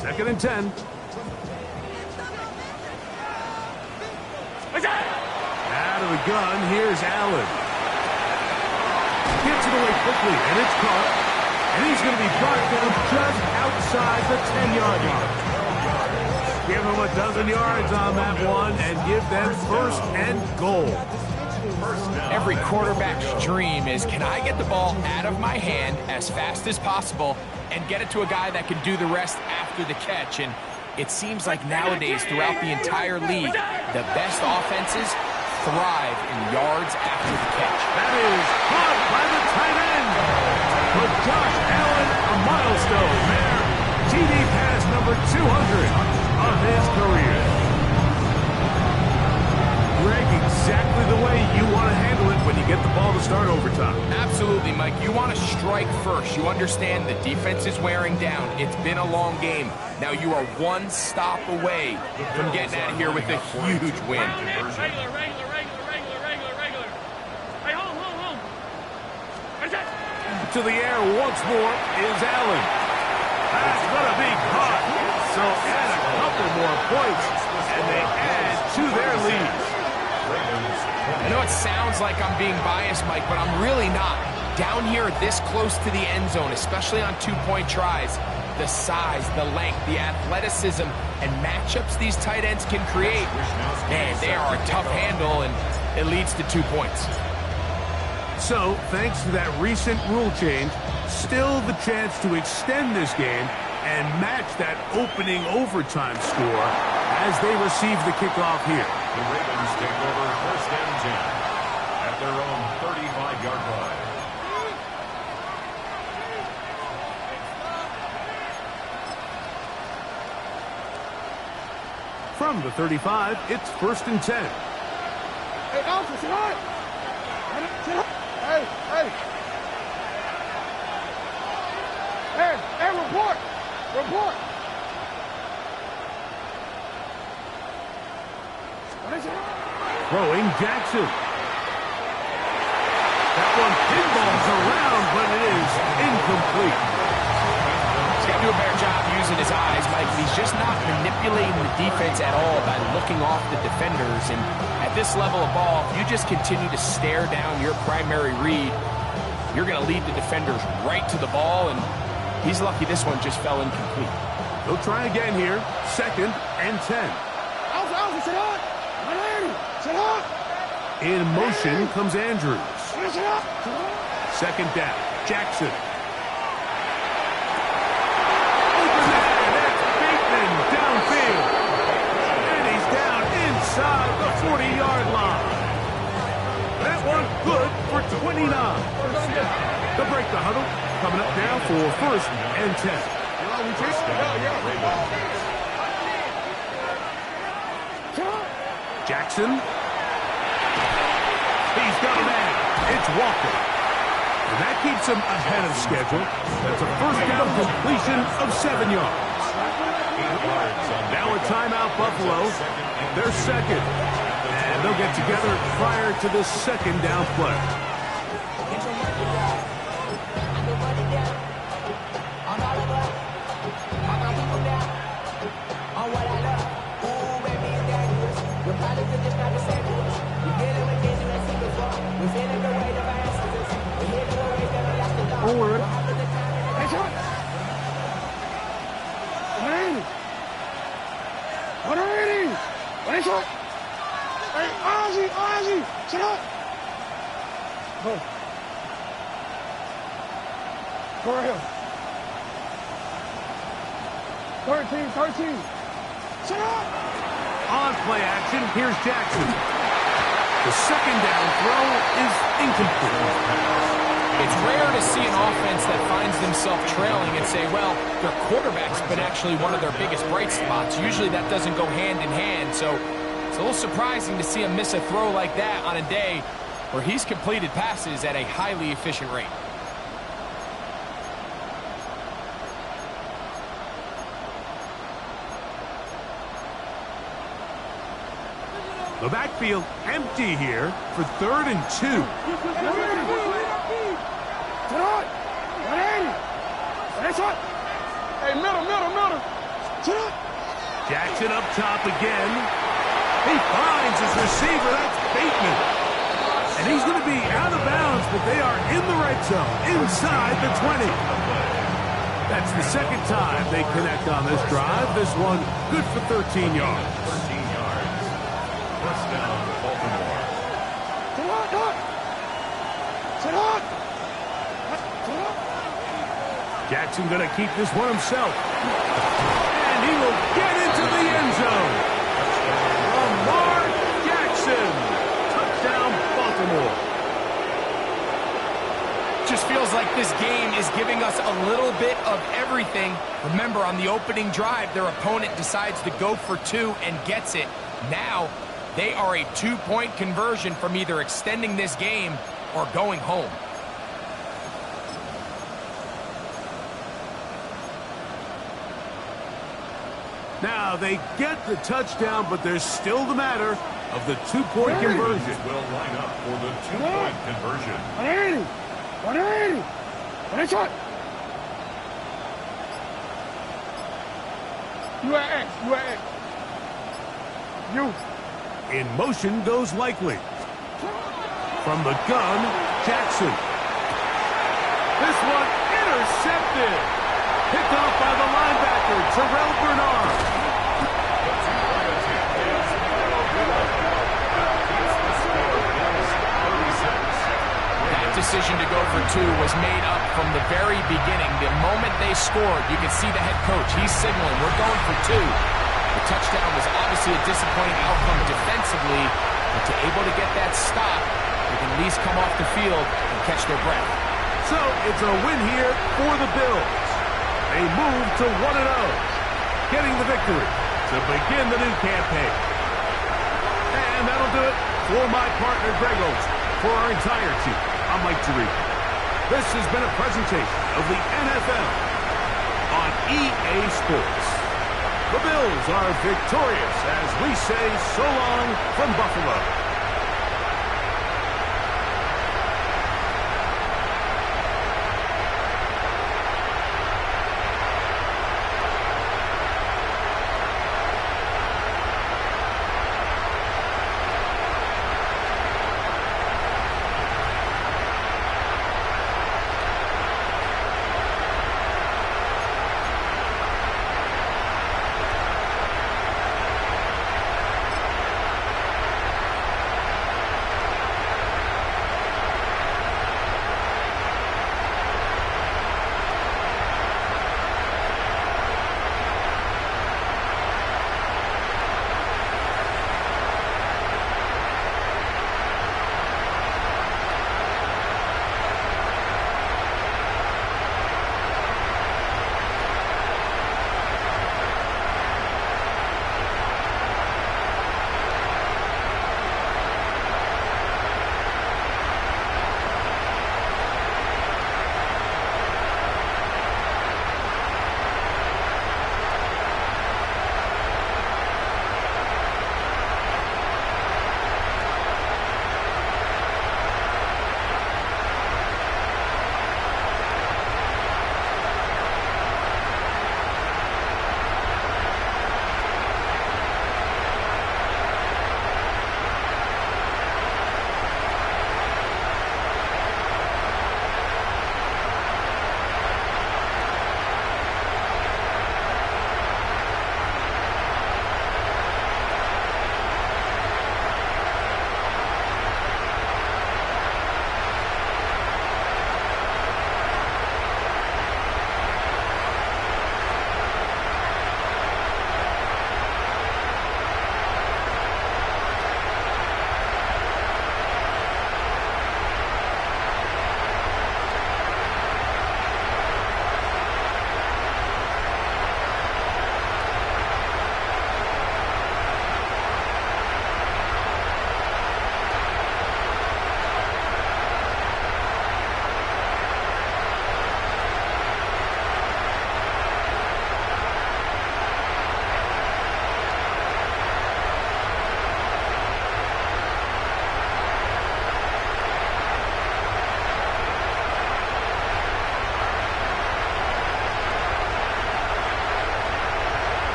Second and 10. Out of the gun, here's Allen. Gets it away quickly, and it's caught. And he's going to be brought down just outside the 10-yard line. Give him a dozen yards on that one and give them first and goal. Every quarterback's dream is, can I get the ball out of my hand as fast as possible and get it to a guy that can do the rest after the catch? And it seems like nowadays, throughout the entire league, the best offenses thrive in yards after the catch. That is caught by the tight end. For Josh Allen, a milestone there. TD pass number 200 of his career. Greg, exactly the way you want to handle it when you get the ball to start overtime. Absolutely, Mike. You want to strike first. You understand the defense is wearing down. It's been a long game. Now you are one stop away from getting out of here with a huge win. Regular. Hey, home. To the air once more is Allen. That's going to be caught. So add a couple more points, and they add to their lead. I know it sounds like I'm being biased, Mike, but I'm really not. Down here this close to the end zone, especially on two-point tries, the size, the length, the athleticism, and matchups these tight ends can create, man, they are a tough handle, and it leads to 2 points. So, thanks to that recent rule change, still the chance to extend this game and match that opening overtime score as they receive the kickoff here. The Ravens take over first and 10 at their own 35-yard line. From the 35, it's first and 10. Hey, Alpha, sit on. Hey, report. Throwing Jackson. That one pinballs around, but it is incomplete. He's got to do a better job using his eyes, Mike. He's just not manipulating the defense at all by looking off the defenders. And at this level of ball, if you just continue to stare down your primary read, you're going to lead the defenders right to the ball, and he's lucky this one just fell incomplete. They'll try again here. Second and 10. Alpha, sit on. Sit on. In motion comes Andrews. Sit on. Second down. Jackson. Downfield, and he's down inside the 40-yard line. That one good for 29. To break the huddle, coming up now for first and 10. Jackson. He's got a man. It's Walker. And that keeps him ahead of schedule. That's a first down completion of 7 yards. Now a timeout, Buffalo. They're second. And they'll get together prior to the second down play. Ready, shot. Hey, Ozzy, sit up. Go. Go right here. 13. Sit up. On play action, here's Jackson. The second down throw is incomplete. It's rare to see an offense that finds themselves trailing and say, well, their quarterback's been actually one of their biggest bright spots. Usually that doesn't go hand in hand, so it's a little surprising to see him miss a throw like that on a day where he's completed passes at a highly efficient rate. The backfield empty here for 3rd and 2. Hey, middle. Jackson up top again. He finds his receiver. That's Bateman. And he's going to be out of bounds, but they are in the red zone, inside the 20. That's the second time they connect on this drive. This one good for 13 yards. 13 yards. First down, Baltimore. Sit up. Jackson going to keep this one himself. And he will get into the end zone. Lamar Jackson. Touchdown, Baltimore. Just feels like this game is giving us a little bit of everything. Remember, on the opening drive, their opponent decides to go for 2 and gets it. Now, they are a 2-point conversion from either extending this game or going home. Now, they get the touchdown, but there's still the matter of the 2-point conversion. Will line up for the 2-point conversion. 180. Ready, shot. You at X. You. In motion goes Likely. From the gun, Jackson. This one intercepted. Picked off by the linebacker, Terrell Bernard. That decision to go for 2 was made up from the very beginning. The moment they scored, you could see the head coach. He's signaling, we're going for 2. The touchdown was obviously a disappointing outcome defensively, but to able to get that stop, they can at least come off the field and catch their breath. So it's a win here for the Bills. They move to 1-0, getting the victory to begin the new campaign. And that'll do it for my partner, Greg Olson. For our entire team, I'm Mike Tirico. This has been a presentation of the NFL on EA Sports. The Bills are victorious as we say so long from Buffalo.